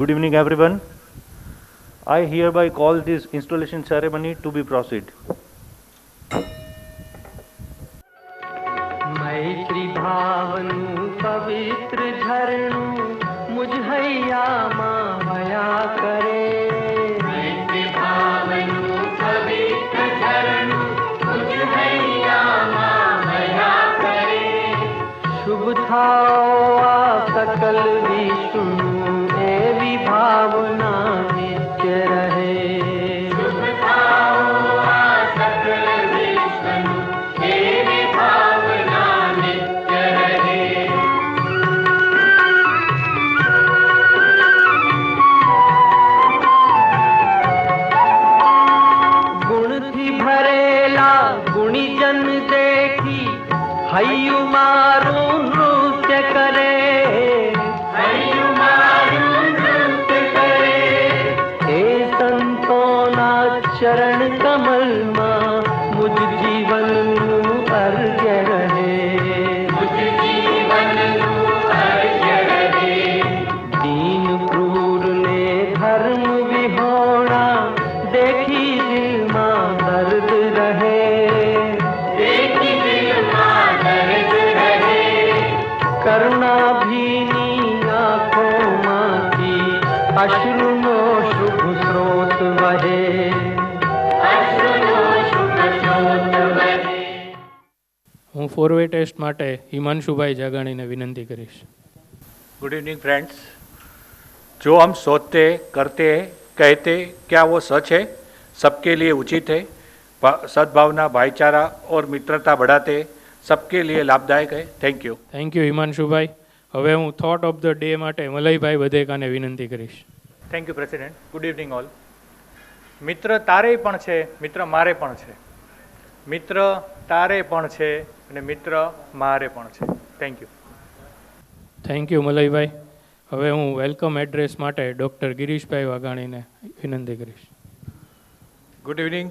Good evening, everyone. I hereby call this installation ceremony to be proceed. मैत्री भावनु पवित्र झरणु मुझ हैया माया करे। मैत्री भावनु पवित्र झरणु मुझ हैया माया करे। शुभ थाओ आ सकल विष्णु एवी भावना नित्य रहे। शुभ थाओ आ सकल विष्णु एवी भावना नित्य रहे। गुण थी भरेला गुणी जन देखी हयु मारू नृत्य करे। हयु मारू नृत्य करे। हे संतोना चरण कमल मां मुझ जीवन नु अर्घ्य रहे। मुझ जीवन नु अर्घ्य रहे। दीन क्रूर ने धर्म विहोणा देखी दिल मां दर्द रहे। देखी दिल मां दर्द रहे। करुणा भीनी आंखों माती अश्रु नो शुभ स्रोत वहे। अश्रु नो शुभ स्रोत वहे। હું ફોરવે ટેસ્ટ માટે હિમાંશુભાઈ જાગાણીને વિનંતી કરીશ. Good evening friends. जो हम सोचते करते कहते क्या वो सच है, सबके लिए उचित है, सद्भावना भाईचारा और मित्रता बढ़ाते सबके लिए लाभदायक है. Thank you. થેન્ક યુ હિમાંશુભાઈ. હવે હું થોટ ઓફ ધ ડે માટે મલયભાઈ વધેકાને વિનંતી કરીશ. Thank you president. Good evening all. મિત્ર તારે પણ છે, મિત્ર મારે પણ છે. મિત્ર તારે પણ છે અને મિત્ર મારે પણ છે. Thank you. થેન્ક યુ મલયભાઈ. હવે હું વેલકમ એડ્રેસ માટે ડૉક્ટર ગિરીશભાઈ વાઘાણીને વિનંતી કરીશ. Good evening.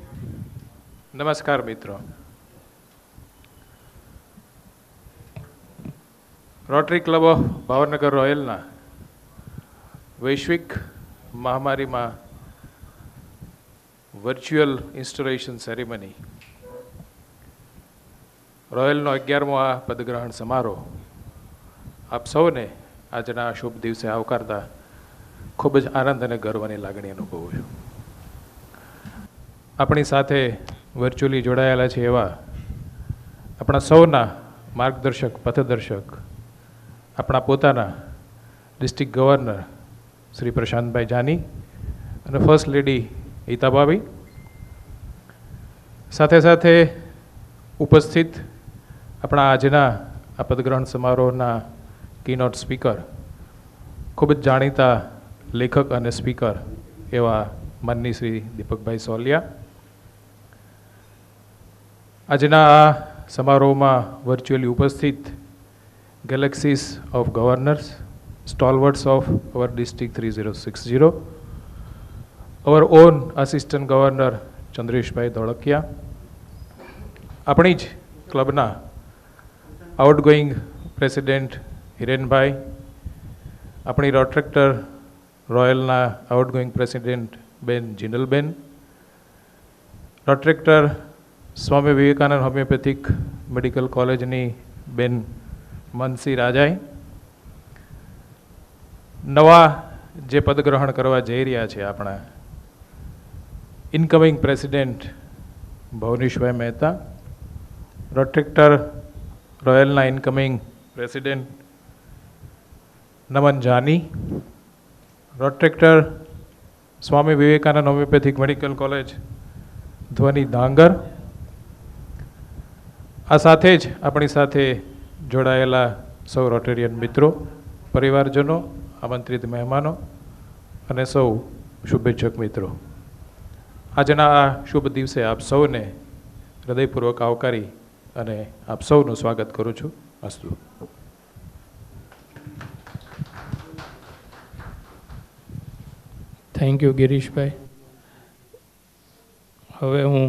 નમસ્કાર મિત્રો. રોટરી ક્લબ ઓફ ભાવનગર રોયલના વૈશ્વિક મહામારીમાં વર્ચ્યુઅલ ઇન્સ્ટોલેશન સેરેમની, રોયલનો 11મો આ પદગ્રહણ સમારોહ આપ સૌને આજના શુભ દિવસે આવકારતા ખૂબ જ આનંદ અને ગર્વની લાગણી અનુભવું છું. આપણી સાથે વર્ચ્યુઅલી જોડાયેલા છે એવા આપણા સૌના માર્ગદર્શક, પથદર્શક, આપણા પોતાના ડિસ્ટ્રિક્ટ ગવર્નર શ્રી પ્રશાંતભાઈ જાની અને ફર્સ્ટ લેડી હિતાભાભી, સાથે સાથે ઉપસ્થિત આપણા આજના આ પદગ્રહણ સમારોહના કીનોટ સ્પીકર, ખૂબ જ જાણીતા લેખક અને સ્પીકર એવા માનની શ્રી દીપકભાઈ સોલિયા. આજના આ સમારોહમાં વર્ચ્યુઅલી ઉપસ્થિત galaxies of governors, stalwarts of our district 3060, our own assistant governor ચંદ્રેશભાઈ ધોળકિયા, આપણી જ ક્લબના આઉટગોઈંગ પ્રેસિડેન્ટ હિરેનભાઈ, આપણી રોટ્રેક્ટર રોયલના આઉટગોઈંગ પ્રેસિડેન્ટ બેન જિનલબેન, રોટ્રેક્ટર સ્વામી વિવેકાનંદ હોમિયોપેથિક મેડિકલ કોલેજની બેન મનસી રાજાઈ, નવા જે પદગ્રહણ કરવા જઈ રહ્યા છે આપણા ઇનકમિંગ પ્રેસિડેન્ટ ભવનીશભાઈ મહેતા, રોટ્રેક્ટર રોયલના incoming president Naman Jani, Rotaractor Swami Vivekananda homeopathic medical college Dhvani Dhangar, આ સાથે જ આપણી સાથે જોડાયેલા સૌ રોટેરિયન મિત્રો, પરિવારજનો, આમંત્રિત મહેમાનો અને સૌ શુભેચ્છક મિત્રો, આજના આ શુભ દિવસે આપ સૌને હૃદયપૂર્વક આવકારી અને આપ સૌનું સ્વાગત કરું છું. અસ્તુ. થેન્ક યુ ગિરીશભાઈ. હવે હું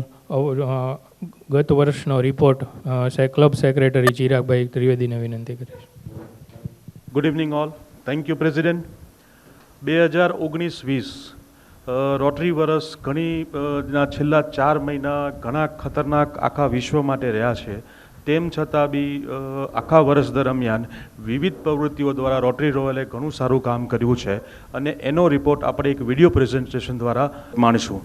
ગત વર્ષનો રિપોર્ટ ક્લબ સેક્રેટરી ચિરાગભાઈ ત્રિવેદીને વિનંતી કરીશ. Good evening all. Thank you, President. 2019-20 Rotary વર્ષ ના છેલ્લા 4 મહિના ઘણા ખતરનાક આખા વિશ્વ માટે રહ્યા છે. તેમ છતાં બી આખા વર્ષ દરમિયાન વિવિધ પ્રવૃત્તિઓ દ્વારા રોટરી રોયલે ઘણું સારું કામ કર્યું છે અને એનો રિપોર્ટ આપણે એક વિડીયો પ્રેઝન્ટેશન દ્વારા માણીશું.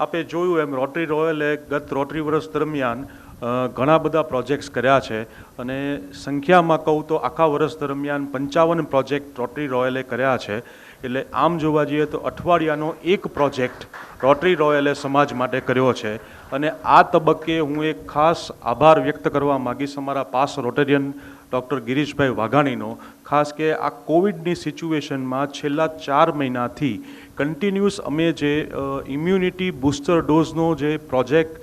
આપે જોયું એમ રોટરી રોયલે ગત રોટરી વર્ષ દરમિયાન ઘણા બધા પ્રોજેક્ટ્સ કર્યા છે અને સંખ્યામાં કહું તો આખા વર્ષ દરમિયાન 55 પ્રોજેક્ટ રોટરી રોયલે કર્યા છે. એટલે આમ જોવા જઈએ તો અઠવાડિયાનો એક પ્રોજેક્ટ રોટરી રોયલે સમાજ માટે કર્યો છે. અને આ તબક્કે હું એક ખાસ આભાર વ્યક્ત કરવા માગીશ અમારા પાસ રોટેરિયન ડૉક્ટર ગિરીશભાઈ વાઘાણીનો, ખાસ કે આ કોવિડની સિચ્યુએશનમાં છેલ્લા 4 મહિનાથી કન્ટિન્યુઅસ અમે જે ઇમ્યુનિટી બૂસ્ટર ડોઝનો જે પ્રોજેક્ટ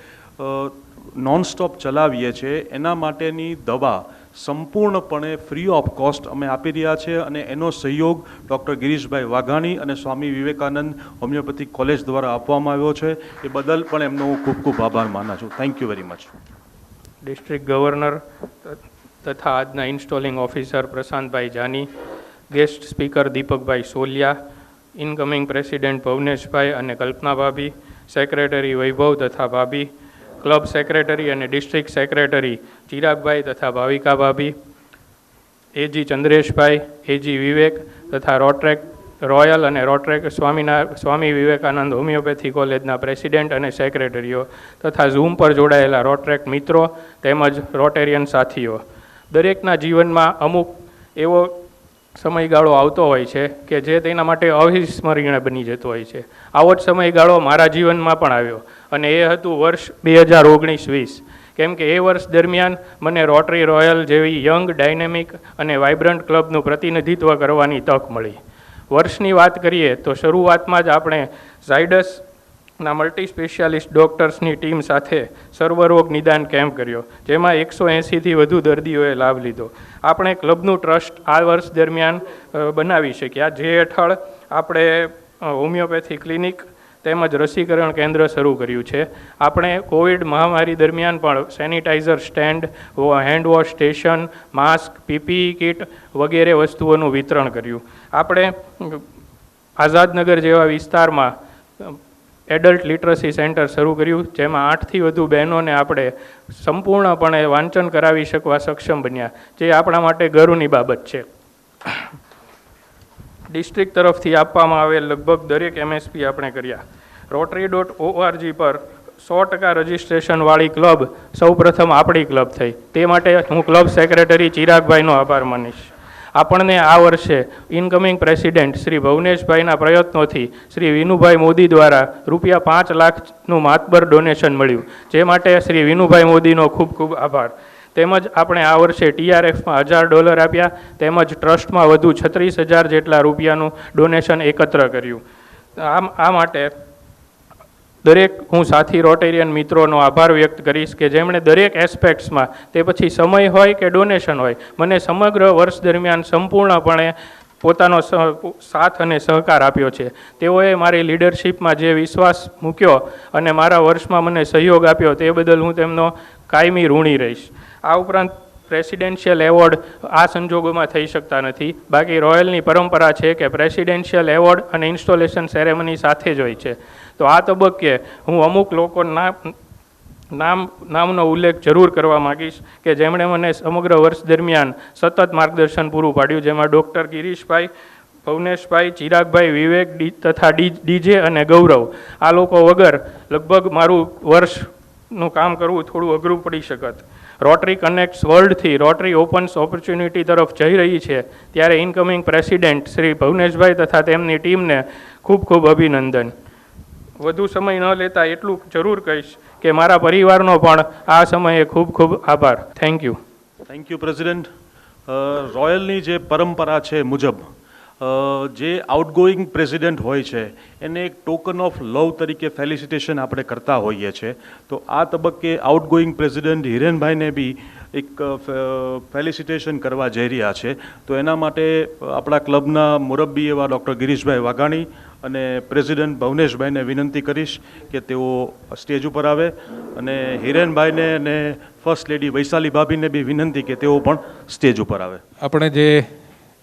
નોનસ્ટોપ ચલાવીએ છીએ એના માટેની દવા સંપૂર્ણપણે ફ્રી ઓફ કોસ્ટ અમે આપી રહ્યા છે અને એનો સહયોગ ડૉક્ટર ગિરીશભાઈ વાઘાણી અને સ્વામી વિવેકાનંદ હોમિયોપેથિક કોલેજ દ્વારા આપવામાં આવ્યો છે. એ બદલ પણ એમનો હું ખૂબ ખૂબ આભાર માનું છું. Thank you very much. District governor તથા આજના ઇન્સ્ટોલિંગ ઓફિસર પ્રશાંતભાઈ જાની, ગેસ્ટ સ્પીકર દીપકભાઈ સોલિયા, ઇનકમિંગ પ્રેસિડેન્ટ ભવનેશભાઈ અને કલ્પના ભાભી, સેક્રેટરી વૈભવ તથા ભાભી, ક્લબ સેક્રેટરી અને ડિસ્ટ્રિક્ટ સેક્રેટરી ચિરાગભાઈ તથા ભાવિકા ભાભી, એજી ચંદ્રેશભાઈ, એજી વિવેક તથા રોટ્રેક રોયલ અને રોટ્રેક સ્વામી વિવેકાનંદ હોમિયોપેથી કોલેજના પ્રેસિડેન્ટ અને સેક્રેટરીઓ તથા ઝૂમ પર જોડાયેલા રોટ્રેક મિત્રો તેમજ રોટેરિયન સાથીઓ. દરેકના જીવનમાં અમુક એવો સમયગાળો આવતો હોય છે કે જે તેના માટે અવિસ્મરણીય બની જતો હોય છે. આવો જ સમયગાળો મારા જીવનમાં પણ આવ્યો અને એ હતું વર્ષ 2019-20. કેમ કે એ વર્ષ દરમિયાન મને રોટરી રોયલ જેવી યંગ, ડાયનેમિક અને વાઇબ્રન્ટ ક્લબનું પ્રતિનિધિત્વ કરવાની તક મળી. વર્ષની વાત કરીએ તો શરૂઆતમાં જ આપણે ઝાયડસના મલ્ટી સ્પેશિયાલિસ્ટ ડૉક્ટર્સની ટીમ સાથે સર્વરોગ નિદાન કેમ્પ કર્યો, જેમાં 180થી વધુ દર્દીઓએ લાભ લીધો. આપણે ક્લબનું ટ્રસ્ટ આ વર્ષ દરમિયાન બનાવી શક્યા, જે હેઠળ આપણે હોમિયોપેથી ક્લિનિક તેમજ રસીકરણ કેન્દ્ર શરૂ કર્યું છે. આપણે કોવિડ મહામારી દરમિયાન પણ sanitiser stand, hand wash station, mask, PPE kit વગેરે વસ્તુઓનું વિતરણ કર્યું. આપણે આઝાદનગર જેવા વિસ્તારમાં એડલ્ટ લિટરસી સેન્ટર શરૂ કર્યું, જેમાં 8થી વધુ બહેનોને આપણે સંપૂર્ણપણે વાંચન કરાવી શકવા સક્ષમ બન્યા, જે આપણા માટે ગર્વની બાબત છે. ડિસ્ટ્રિક્ટ તરફથી આપવામાં આવેલ લગભગ દરેક MSP આપણે કર્યા. rotary.org પર 100% રજિસ્ટ્રેશનવાળી ક્લબ સૌપ્રથમ આપણી ક્લબ થઈ. તે માટે હું ક્લબ સેક્રેટરી ચિરાગભાઈનો આભાર માનીશ. આપણને આ વર્ષે ઇનકમિંગ પ્રેસિડેન્ટ શ્રી ભવનેશભાઈના પ્રયત્નોથી શ્રી વિનુભાઈ મોદી દ્વારા ₹5 લાખનું માતબર ડોનેશન મળ્યું, જે માટે શ્રી વિનુભાઈ મોદીનો ખૂબ ખૂબ આભાર. તેમજ આપણે આ વર્ષે TRFમાં $1000 આપ્યા, તેમજ ટ્રસ્ટમાં વધુ 36,000 જેટલા રૂપિયાનું ડોનેશન એકત્ર કર્યું. આ માટે દરેક હું સાથી રોટેરિયન મિત્રોનો આભાર વ્યક્ત કરીશ કે જેમણે દરેક એસ્પેક્ટ્સમાં, તે પછી સમય હોય કે ડોનેશન હોય, મને સમગ્ર વર્ષ દરમિયાન સંપૂર્ણપણે પોતાનો સાથ અને સહકાર આપ્યો છે. તેઓએ મારી લીડરશિપમાં જે વિશ્વાસ મૂક્યો અને મારા વર્ષમાં મને સહયોગ આપ્યો, તે બદલ હું તેમનો કાયમી ઋણી રહીશ. આ ઉપરાંત પ્રેસિડેન્શિયલ એવોર્ડ આ સંજોગોમાં થઈ શકતા નથી. બાકી રોયલની પરંપરા છે કે પ્રેસિડેન્શિયલ એવોર્ડ અને ઇન્સ્ટોલેશન સેરેમની સાથે જ હોય છે. તો આ તબક્કે હું અમુક લોકોના નામનો ઉલ્લેખ જરૂર કરવા માગીશ કે જેમણે મને સમગ્ર વર્ષ દરમિયાન સતત માર્ગદર્શન પૂરું પાડ્યું, જેમાં ડૉક્ટર ગિરીશભાઈ, ભવનેશભાઈ, ચિરાગભાઈ, વિવેક તથા DJ અને ગૌરવ. આ લોકો વગર લગભગ મારું વર્ષનું કામ કરવું થોડું અઘરું પડી શકત. રોટરી કનેક્ટ્સ વર્લ્ડથી રોટરી ઓપન્સ ઓપોર્ચ્યુનિટી તરફ જઈ રહી છે, ત્યારે ઇનકમિંગ પ્રેસિડેન્ટ શ્રી ભવનેશભાઈ તથા તેમની ટીમને ખૂબ ખૂબ અભિનંદન. વધુ સમય ન લેતા એટલું જરૂર કહીશ કે મારા પરિવારનો પણ આ સમયે ખૂબ ખૂબ આભાર. Thank you. Thank you president. રોયલની જે પરંપરા છે મુજબ જે આઉટગોઈંગ પ્રેસિડેન્ટ હોય છે એને એક ટોકન ઓફ લવ તરીકે ફેલિસિટેશન આપણે કરતા હોઈએ છીએ. તો આ તબક્કે આઉટગોઈંગ પ્રેસિડેન્ટ હિરેનભાઈને બી એક ફેલિસિટેશન કરવા જઈ રહ્યા છે. તો એના માટે આપણા ક્લબના મુરબ્બી એવા ડૉક્ટર ગિરીશભાઈ વાઘાણી અને પ્રેસિડેન્ટ ભવનેશભાઈને વિનંતી કરીશ કે તેઓ સ્ટેજ ઉપર આવે, અને હિરેનભાઈને અને ફર્સ્ટ લેડી વૈશાલી ભાભીને બી વિનંતી કે તેઓ પણ સ્ટેજ ઉપર આવે. આપણે જે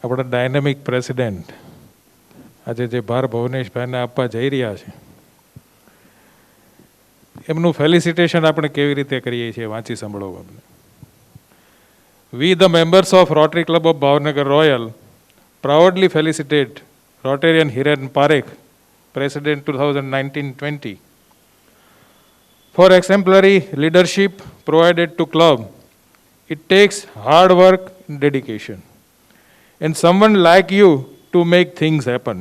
આપણા ડાયનેમિક પ્રેસિડેન્ટ આજે જે ભાર ભવનેશભાઈને આપવા જઈ રહ્યા છે, એમનું ફેલિસિટેશન આપણે કેવી રીતે કરીએ છીએ વાંચી સાંભળો આપણે. We the members of Rotary Club of Bhavnagar Royal proudly felicitate Rotarian Hiren Parekh, President 2019-20, for exemplary leadership provided to club. It takes hard work and dedication, and someone like you to make things happen.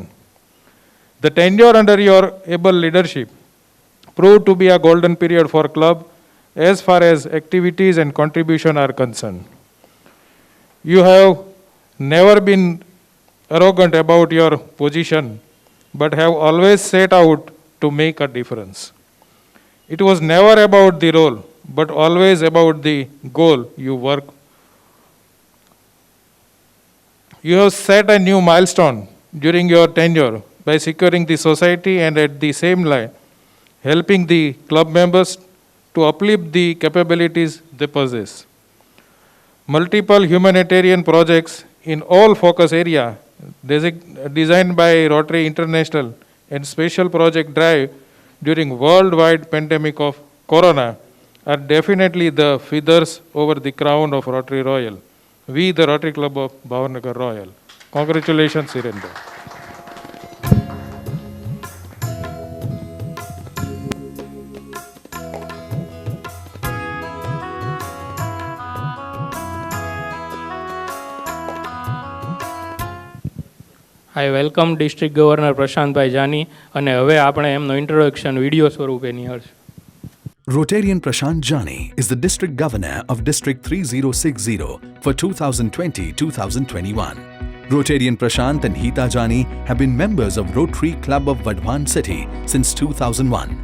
The tenure under your able leadership proved to be a golden period for club as far as activities and contribution are concerned. You have never been arrogant about your position, but have always set out to make a difference. It was never about the role, but always about the goal you work. You have set a new milestone during your tenure by securing the society and at the same time helping the club members to uplift the capabilities they possess. Multiple humanitarian projects in all focus area designed by Rotary International and special project drive during worldwide pandemic of corona are definitely the feathers over the crown of Rotary Royal. We, the Rotary Club of Bhavanagar Royal. Congratulations, Sirendra. I welcome district governor Prashantbhai Jani અને હવે આપણે એમનો introduction video સ્વરૂપે નિહાળશું. Rotarian Prashant Jani is the District Governor of District 3060 for 2020-2021. Rotarian Prashant and Hita Jani have been members of Rotary Club of Vadhavan City since 2001.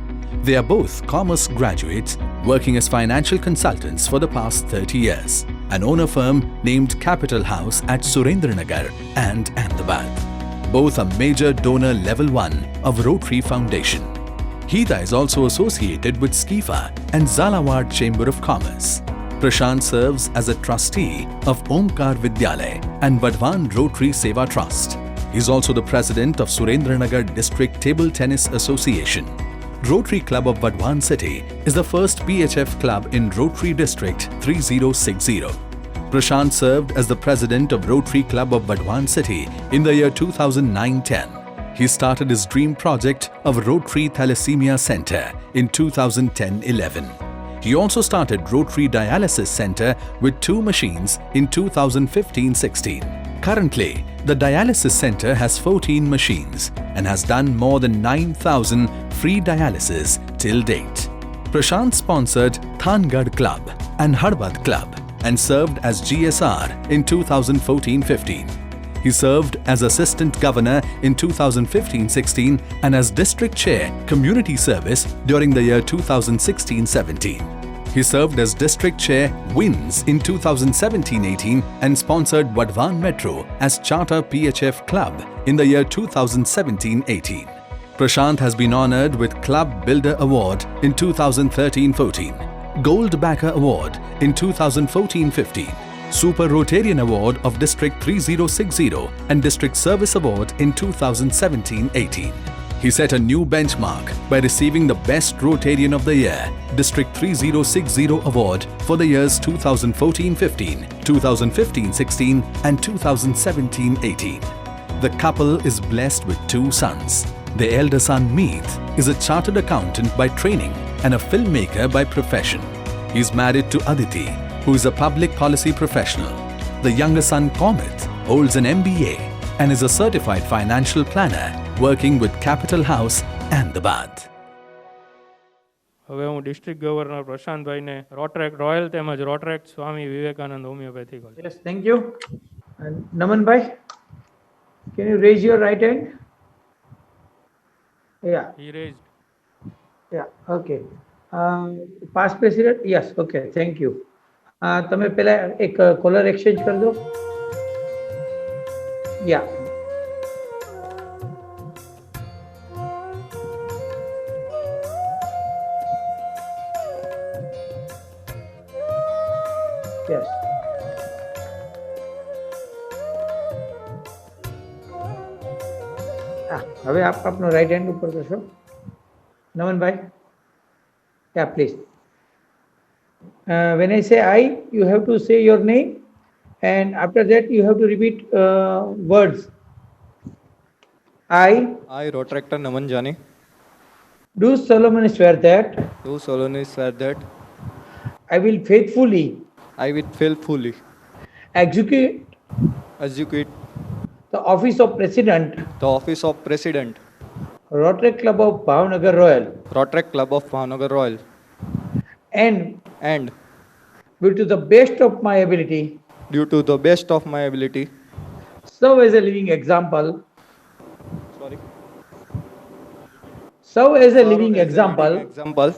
They are both commerce graduates working as financial consultants for the past 30 years, and own a firm named Capital House at Surendranagar and Ahmedabad. Both are major donor level 1 of Rotary Foundation. Hita is also associated with Skifa and Zalawad Chamber of Commerce. Prashant serves as a trustee of Omkar Vidyalay and Vadhavan Rotary Seva Trust. He is also the president of Surendranagar District Table Tennis Association. Rotary Club of Vadhavan City is the first PHF club in Rotary District 3060. Prashant served as the president of Rotary Club of Vadhavan City in the year 2009-10. He started his dream project of Rotary Thalassemia Center in 2010-11. He also started Rotary Dialysis Center with 2 machines in 2015-16. Currently, the Dialysis Center has 14 machines and has done more than 9,000 free dialysis till date. Prashant sponsored Thangad Club and Harbad Club and served as GSR in 2014-15. He served as Assistant Governor in 2015-16 and as District Chair Community Service during the year 2016-17. He served as District Chair WINS in 2017-18 and sponsored Vadhavan Metro as Charter PHF Club in the year 2017-18. Prashant has been honoured with Club Builder Award in 2013-14, Gold Backer Award in 2014-15, Super Rotarian Award of District 3060 and District Service Award in 2017-18. He set a new benchmark by receiving the Best Rotarian of the Year, District 3060 Award for the years 2014-15, 2015-16 and 2017-18. The couple is blessed with 2 sons. The elder son, Meet, is a chartered accountant by training and a filmmaker by profession. He is married to Aditi, who is a public policy professional. The younger son, Komit, holds an MBA and is a certified financial planner working with Capital House, Ahmedabad. હવે હું district governor પ્રશાંતભાઈને Rotaract Royal તેમજ Rotaract Swami Vivekananda homeopathy college. Yes, thank you. And Naman bhai, can you raise your right hand? Yeah, He raised. yeah, okay. Past president? Yes, okay, thank you. તમે પહેલા એક caller exchange કરી દો. Yeah. Yes. હવે આપ આપનો right hand ઉપર કરશો. નમનભાઈ, yeah, please. When I say I, you have to say your name, and after that you have to repeat words. I, I, Rotaractor Naman Jani, do solemnly swear that do solemnly swear that I will faithfully I will faithfully execute execute the office of President, the office of President, Rotary Club of Bhavnagar Royal, Rotary Club of Bhavnagar Royal, and and will to the best of my ability due to the best of my ability, serve as a living example, sorry, serve as a serve living as a leading example example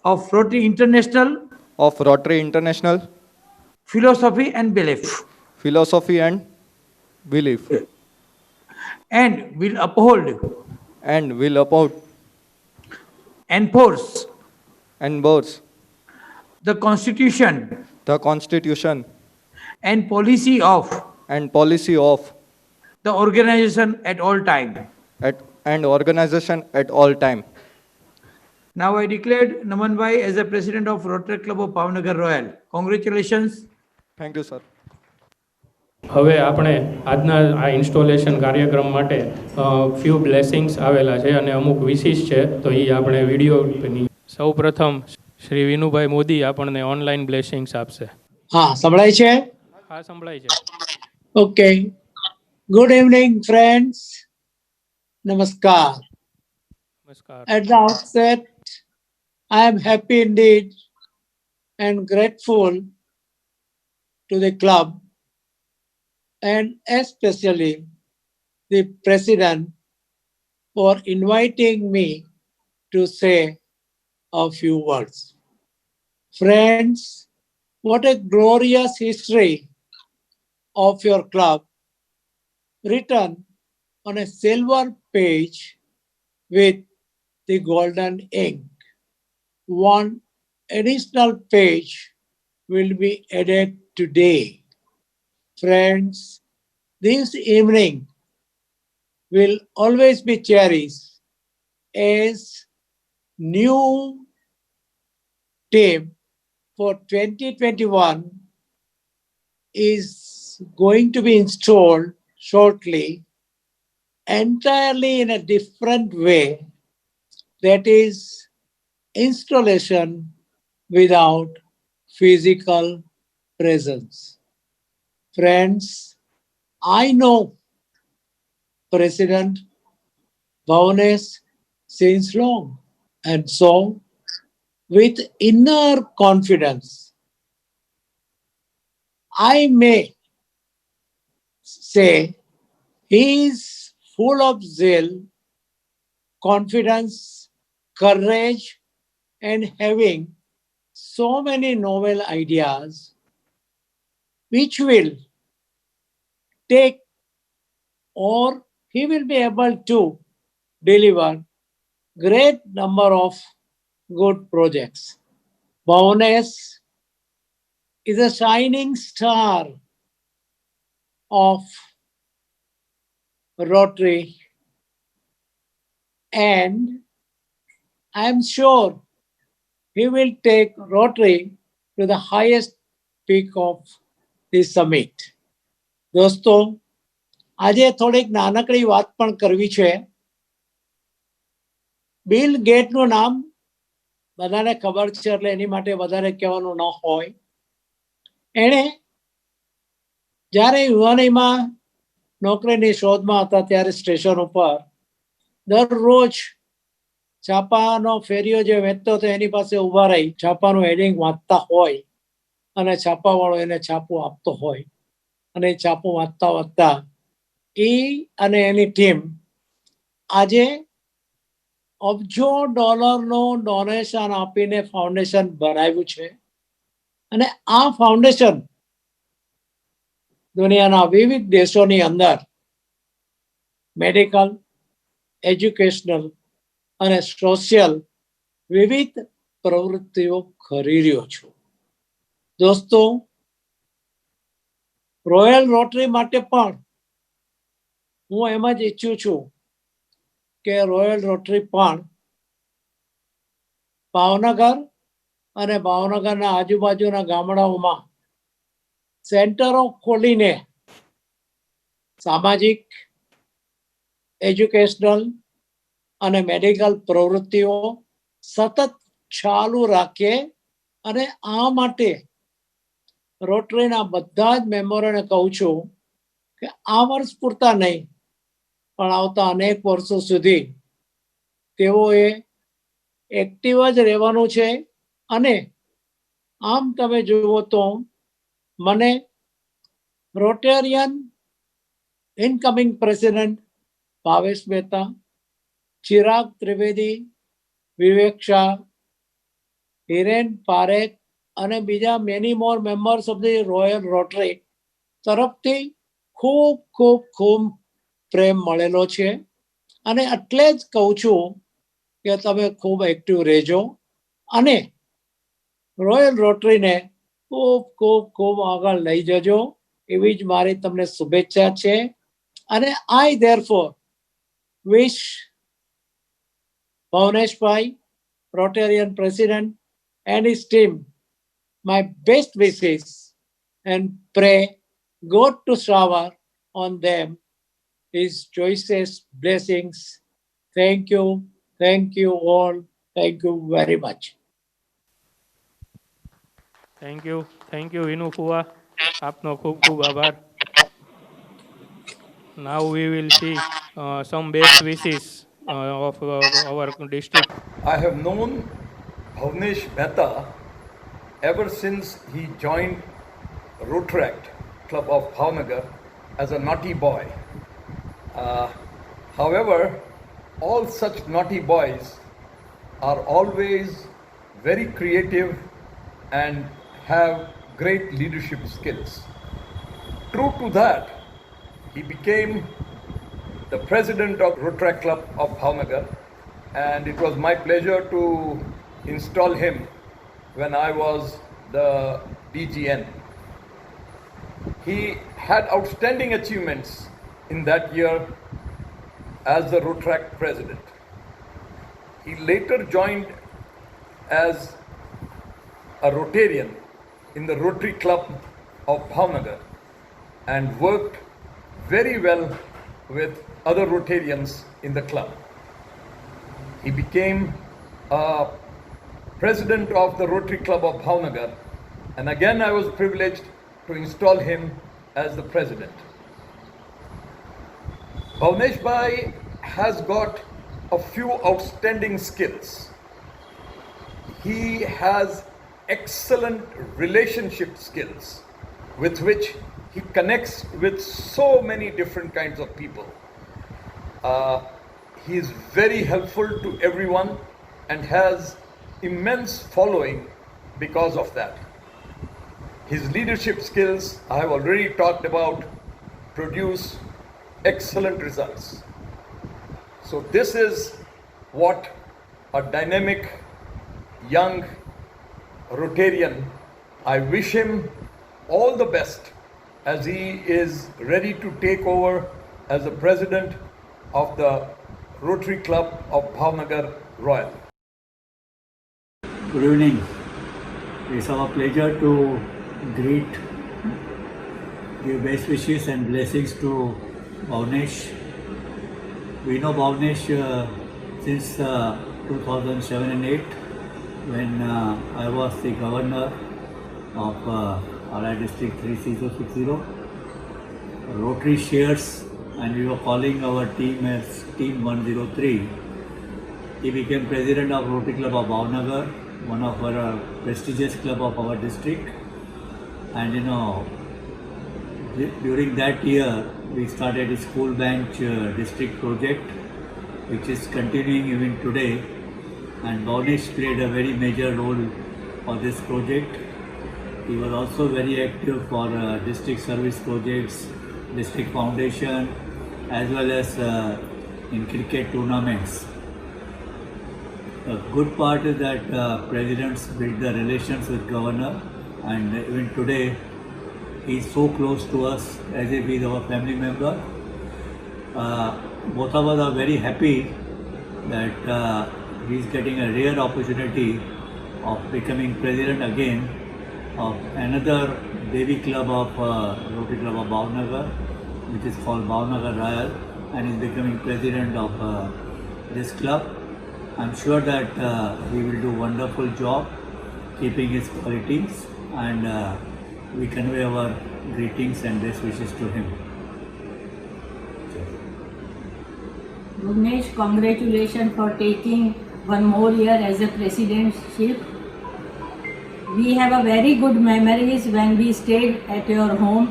of Rotary International of Rotary International philosophy and belief, philosophy and belief, and will uphold, and will uphold, enforce enforce the Constitution the Constitution and policy of and policy of the organization at all time. and organization at all time. Now I declared Naman Bhai as the president of Rotary Club of Bhavnagar Royal. Congratulations. Thank you, sir. હવે આપણે આજના આ installation કાર્યક્રમ માટે few blessings આવેલા છે અને અમુક વિશિષ્ટ છે તો એ આપણે વિડીયોની સૌપ્રથમ શ્રી વિનુભાઈ મોદી આપણને ઓનલાઈન બ્લેસિંગ્સ આપશે. હા સંભળાય છે? હા સંભળાય છે. ઓકે. Good evening friends. નમસ્કાર. નમસ્કાર. At the outset, I am happy indeed and grateful to the club and especially the president for inviting me to say a few words. Friends, what a glorious history of your club written on a silver page with the golden ink. One additional page will be added today. Friends, this evening will always be cherished as new team for 2021 is going to be installed shortly, entirely in a different way, that is installation without physical presence. Friends, I know President Bhavnesh since long, and so with inner confidence, I may say he is full of zeal, confidence, courage, and having so many novel ideas which will take or he will be able to deliver great number of good projects. Bhavnesh is a shining star of Rotary, and I am sure he will take Rotary to the highest peak of the summit. દોસ્તો, આજે થોડીક નાનકડી વાત પણ કરવી છે. Bill ગેટનું નામ બધાને ખબર છે એટલે એની માટે વધારે કહેવાનું ન હોય. એણે જ્યારે યુવાનીમાં નોકરીની શોધમાં હતા ત્યારે સ્ટેશન ઉપર દરરોજ છાપાનો ફેરિયો જે વેચતો હતો એની પાસે ઊભા રહી છાપાનું હેડિંગ વાંચતા હોય અને છાપાવાળો એને છાપું આપતો હોય અને છાપું વાંચતા વાંચતા એ અને એની ટીમ આજે અબજો ડોલરનું ડોનેશન આપીને ફાઉન્ડેશન બનાવ્યું છે અને આ ફાઉન્ડેશન દુનિયાના વિવિધ દેશોની અંદર મેડિકલ, એજ્યુકેશનલ અને સોશિયલ વિવિધ પ્રવૃત્તિઓ કરી રહ્યો છું. દોસ્તો, રોયલ રોટરી માટે પણ હું એમ જ ઈચ્છું છું કે રોયલ રોટરી પણ ભાવનગર અને ભાવનગરના આજુબાજુના ગામડાઓમાં સેન્ટરો ખોલીને સામાજિક, એજ્યુકેશનલ અને મેડિકલ પ્રવૃત્તિઓ સતત ચાલુ રાખીએ. અને આ માટે રોટરીના બધા જ મેમ્બરોને કહું છું કે આ વર્ષ પૂરતા નહીં પણ આવતા અનેક વર્ષો સુધી તેઓએ એક્ટિવ જ રહેવાનું છે. અને આમ તમે જુઓ તો મને Rotarian incoming president Bhavesh Mehta, Chirag Trivedi, Vivek Shah, Hiren Parekh અને બીજા many more members of the Royal Rotary તરફથી ખૂબ ખૂબ ખૂબ પ્રેમ મળેલો છે. અને એટલે જ કહું છું કે તમે ખૂબ એક્ટિવ રહેજો અને રોયલ રોટરીને ખૂબ ખૂબ ખૂબ આગળ લઈ જજો એવી જ મારી તમને શુભેચ્છા છે. અને આઈ ધેરફોર વિશ ભવનેશભાઈ, Rotarian President, and his team my best wishes and pray God to shower on them his choicest blessings. Thank you all, thank you very much. Thank you Vinu ફુવા, આપનો ખૂબ ખૂબ આભાર. Now we will see some best wishes of our district. I have known Bhavnesh Mehta ever since he joined Rotaract Club of Bhavnagar as a naughty boy. However, all such naughty boys are always very creative and have great leadership skills. True to that, he became the president of Rotaract Club of Bhavnagar, and it was my pleasure to install him when I was the DGN. He had outstanding achievements in that year as the Rotaract president. He later joined as a Rotarian in the Rotary Club of Bhavnagar and worked very well with other Rotarians in the club. He became a president of the Rotary Club of Bhavnagar, and again I was privileged to install him as the president. Bhavnesh Bhai has got a few outstanding skills. He has excellent relationship skills with which he connects with so many different kinds of people. He is very helpful to everyone and has immense following because of that. His leadership skills, I have already talked about, produce excellent results. So this is what a dynamic young Rotarian, I wish him all the best as he is ready to take over as the president of the Rotary Club of Bhavnagar Royal. Good evening. It's our pleasure to greet, give best wishes and blessings to Bhavnesh. We know Bhavnesh since 2007 and 8 when I was the governor of RI District 36060. Rotary shares, and we were calling our team as Team 103. He became president of Rotary Club of Bhavnagar, one of our prestigious club of our district. And during that year, we started a school bench district project, which is continuing even today. And Bhavnesh played a very major role for this project. He was also very active for district service projects, district foundation, as well as in cricket tournaments. A good part is that presidents build the relations with governor, and even today he is so close to us as if he is our family member. Both of us are very happy that he is getting a rare opportunity of becoming president again of another Devi club of Rotary Club of Bhavnagar, which is called Bhavnagar Royal, and is becoming president of this club. I'm sure that he will do wonderful job keeping his qualities, and we convey our greetings and best wishes to him. Bhuvnesh, congratulations for taking one more year as a presidentship. We have a very good memories when we stayed at your home.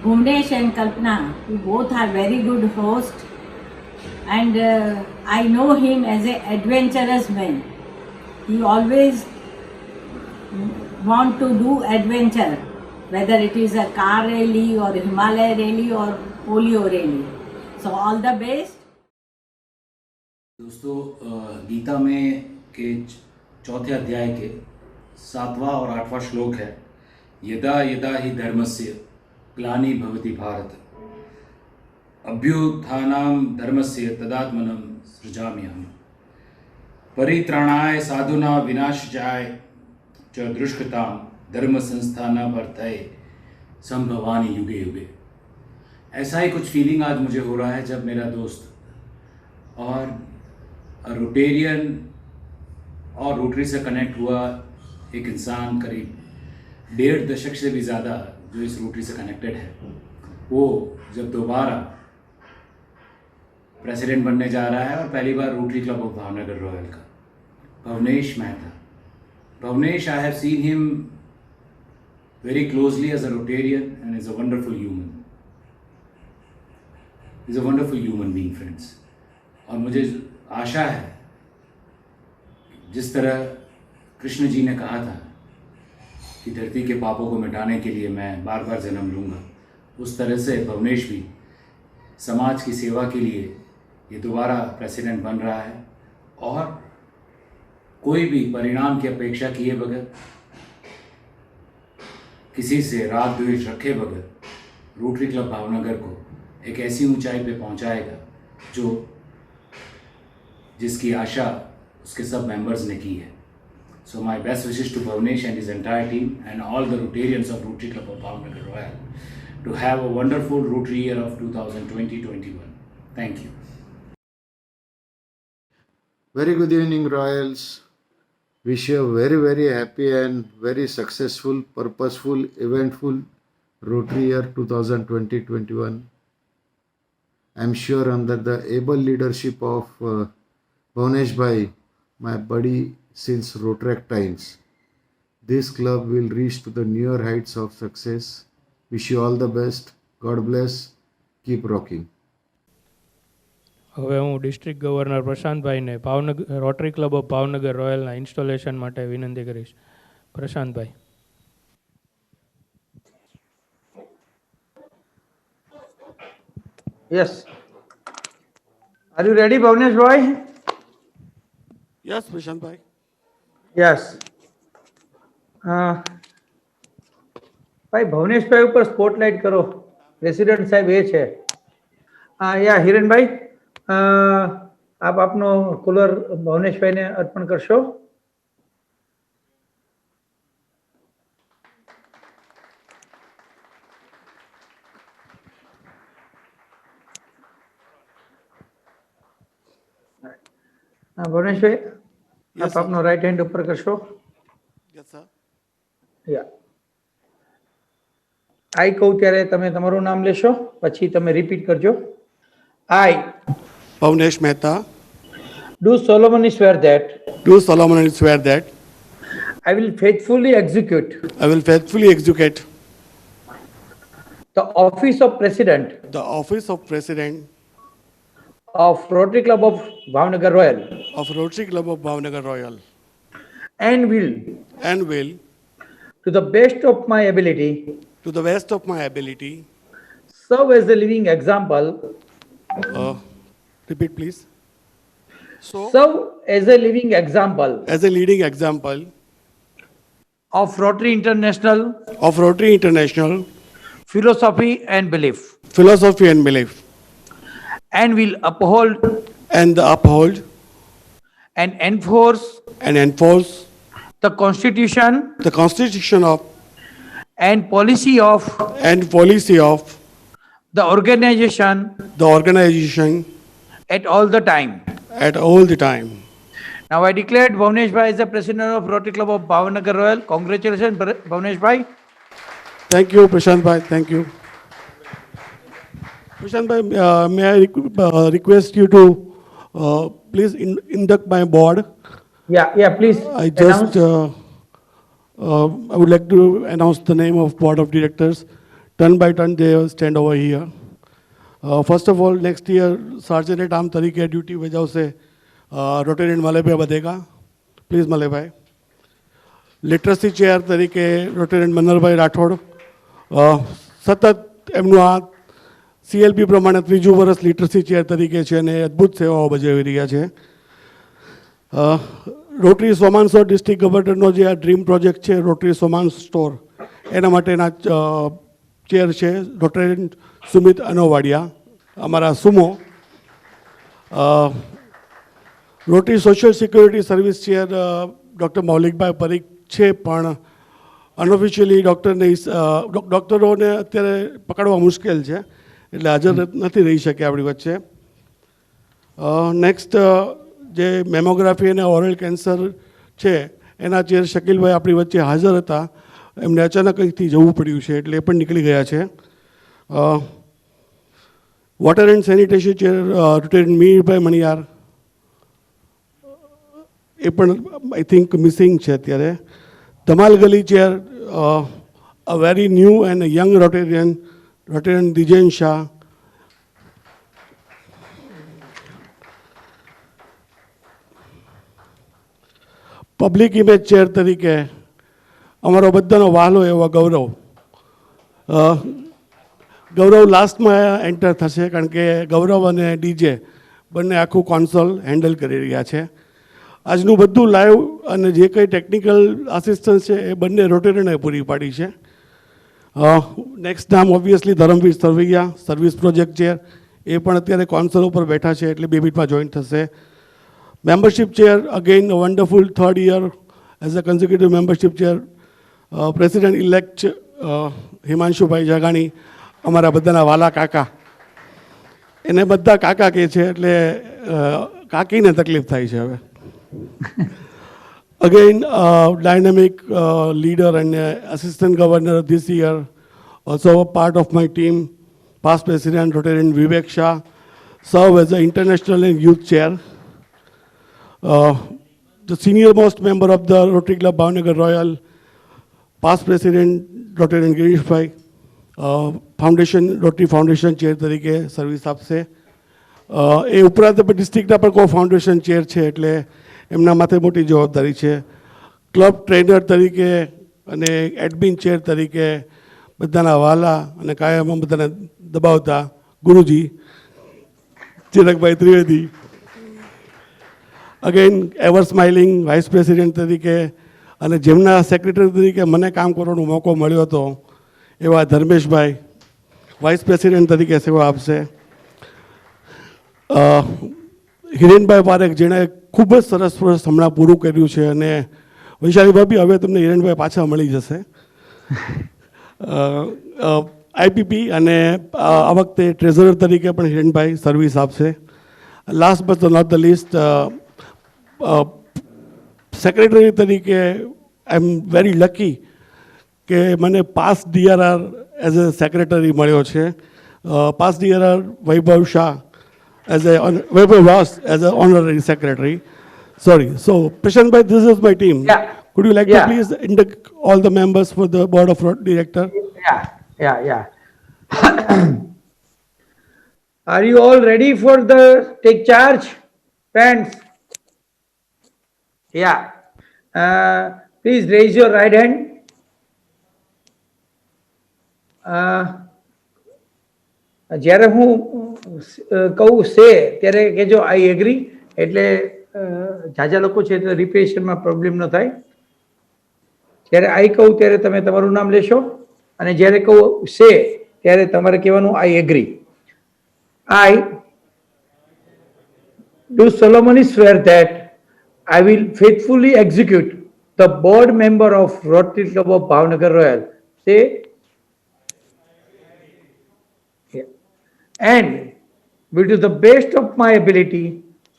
Bhuvnesh and Kalpana, you both are very good hosts, and I know him as an adventurous man. He always want to do adventure, whether it is a car rally or Himalaya rally or polio rally. So all the best. दोस्तों, गीता में के चौथे अध्याय के 7वां और 8वां श्लोक है, यदा यदा हि धर्मस्य ग्लानि भवति भारत अभ्युत्थानं धर्मस्य तदात्मनं सृजाम्यहम् परित्राणाय साधूनां विनाशाय च दुष्कृतां धर्म संस्थानार्थाय संभवानि युगे युगे। ऐसा ही कुछ फीलिंग आज मुझे हो रहा है जब मेरा दोस्त और रोटेरियन और रोटरी से कनेक्ट हुआ एक इंसान करीब 1.5 दशक से भी ज़्यादा जो इस रोटरी से कनेक्टेड है, वो जब दोबारा प्रेसिडेंट बनने जा रहा है और पहली बार Rotary club of Bhavnagar Royal का, Bhavnesh Mehta. Bhavnesh, I have seen him very closely as a Rotarian and is a wonderful human. He's a wonderful human being, friends. और मुझे आशा है जिस तरह कृष्ण जी ने कहा था कि धरती के पापों को मिटाने के लिए मैं बार बार जन्म लूँगा, उस तरह से भवनेश भी समाज की सेवा के लिए ये दोबारा प्रेसिडेंट बन रहा है और कोई भी परिणाम की अपेक्षा किए बगैर, किसी से राग द्वेष रखे बगैर रोटरी क्लब भावनगर को एक ऐसी ऊंचाई पे पहुंचाएगा जिसकी आशा उसके सब मेंबर्स ने की है। So my best wishes to Bhavnesh and his entire team and all the Rotarians of Rotary Club of Bhavnagar Royal to have a wonderful Rotary year of 2020-21. Thank you. Very good evening, Royals. Wish you a very, very happy and very successful, purposeful, eventful Rotary year 2020-21. I'm sure under the able leadership of Bhavnesh Bhai, my buddy since Rotaract times, this club will reach to the newer heights of success. Wish you all the best. God bless. Keep rocking. હવે હું district governor પ્રશાંતભાઈને Bhavnagar Rotary club of Bhavnagar રોયલના installation માટે વિનંતી કરીશ. Prashantbhai. Yes. Are you ready, Bhavnesh Bhai? Yes, Prashant Bhai. Yes. ભાઈ ભવનેશભાઈ ઉપર spotlight કરો. પ્રેસિડેન્ટ સાહેબ એ છે. યા હિરેનભાઈ, આપ આપનો કુલર ભવનેશભાઈને અર્પણ કરશો. ભવનેશભાઈ, આપ આપનો રાઈટ હેન્ડ ઉપર કરશો. Yes, sir. યા આઈ કહું ત્યારે તમે તમારું નામ લેશો, પછી તમે રિપીટ કરજો. I, Bhavnesh Mehta, do solemnly swear that I will faithfully execute the office of President of Rotary Club of Bhavnagar Royal and will to the best of my ability serve as a living example. Repeat, please. Serve as a living example of Rotary International philosophy and belief, and will uphold and enforce the Constitution of and policy of the organization at all the time. at all the time. Now I declared Bhavnesh Bhai as the president of Rotary Club of Bhavnagar Royal. Congratulations, Bhavnesh Bhai. Thank you, Prashant Bhai. Thank you. Prashant Bhai, may I request you to please induct my board? Yeah, please. I just I would like to announce the name of board of directors. Turn by turn, they stand over here. First of all, next year, Sergeant at Arm तरीके duty वजह से Rotarian मले पे बदेगा. Please मले भाई. Literacy chair તરીકે Rotarian Manarbhai Rathod. સતત એમનું આ સીએલપી પ્રમાણે ત્રીજું વર્ષ લિટરસી ચેર તરીકે છે અને અદ્ભુત સેવાઓ બજાવી રહ્યા છે. રોટરી સોમાન સ્ટોર ડિસ્ટ્રિક્ટ ગવર્નરનો જે આ ડ્રીમ પ્રોજેક્ટ છે રોટરી સોમાન સ્ટોર એના માટેના ચેર છે રોટેરિયન સુમિત અનોવાડિયા અમારા સુમો. Rotary social security service chair doctor Maulikbhai Parikh છે પણ અનઓફિશિયલી ડૉક્ટરોને અત્યારે પકડવા મુશ્કેલ છે એટલે હાજર નથી રહી શકે આપણી વચ્ચે. નેક્સ્ટ જે મેમોગ્રાફી અને ઓરલ કેન્સર છે એના ચેર શકીલભાઈ આપણી વચ્ચે હાજર હતા, એમને અચાનક અહીંથી જવું પડ્યું છે એટલે એ પણ નીકળી ગયા છે. Water and sanitation chair Rotarian Mirbhai Maniyar એ પણ આઈ થિંક મિસિંગ છે અત્યારે. ધમાલ ગલી chair a very new and young Rotarian Dijen Shah. Public image chair તરીકે અમારો બધાનો વહાલો એવો ગૌરવ. ગૌરવ લાસ્ટમાં એન્ટર થશે કારણ કે ગૌરવ અને ડીજે બંને આખું કોન્સોલ હેન્ડલ કરી રહ્યા છે. આજનું બધું લાઈવ અને જે કંઈ ટેકનિકલ આસિસ્ટન્સ છે એ બંને રોટેરિયને પૂરી પાડી છે. નેક્સ્ટ નામ obviously Dharamvir Sarvaiya service project chair, એ પણ અત્યારે કોન્સોલ ઉપર બેઠા છે એટલે 2 મિનિટમાં જોઈન થશે. Membership chair again wonderful third year as a consecutive membership chair president elect Himanshubhai Jagani અમારા બધાના વાલા કાકા. એને બધા કાકા કહે છે એટલે કાકીને તકલીફ થાય છે હવે. Again, dynamic leader and assistant governor this year, also a part of my team, past president Rotarian Vivek Shah, serve as the international and youth chair. The senior most member of the Rotary Club Bhavnagar Royal, past president Rotarian Girish Bhai, foundation Rotary Foundation chair તરીકે service આપશે. એ ઉપરાંત ડિસ્ટ્રિક્ટના પણ કોઈ foundation chair છે એટલે એમના માથે મોટી જવાબદારી છે. ક્લબ ટ્રેનર તરીકે અને એડમિન ચેર તરીકે બધાના વાલા અને કાયમ બધાને દબાવતા Guruji Chirakbhai Trivedi. Again ever smiling vice president તરીકે અને જેમના સેક્રેટરી તરીકે મને કામ કરવાનો મોકો મળ્યો હતો એવા ધર્મેશભાઈ વાઇસ પ્રેસિડેન્ટ તરીકે સેવા આપશે. હિરેનભાઈ પારેખ જેણે ખૂબ જ સરસ વર્ષ હમણાં પૂરું કર્યું છે અને વૈશાલી ભાભી હવે તમને હિરેનભાઈ પાછા મળી જશે. આઈપીપી અને આ વખતે ટ્રેઝરર તરીકે પણ હિરેનભાઈ સર્વિસ આપશે. Last but not the least secretary તરીકે આઈ એમ વેરી લકી કે મને past DRR as a secretary મળ્યો છે. Past DRR Vaibhav Shah as a Vaibhav Ross as an honorary secretary. Sorry. So, Prashant Bhai, this is my team. Yeah. Could you like to please induct all the members for the board of director? Yeah. Are you all ready for the take charge, friends? Yeah. Please raise your right hand. જ્યારે હું કહું છે ત્યારે કહેજો I agree, એટલે ઝાઝા લોકો છે તો રિપ્રેશનમાં પ્રોબ્લેમ ન થાય. જ્યારે આઈ કહું ત્યારે તમે તમારું નામ લેશો અને જ્યારે કહું છે ત્યારે તમારે કહેવાનું I agree. I do solemnly swear that I will faithfully execute the board member of Rotary Club of Bhavnagar Royal. Say, and will do the best of my ability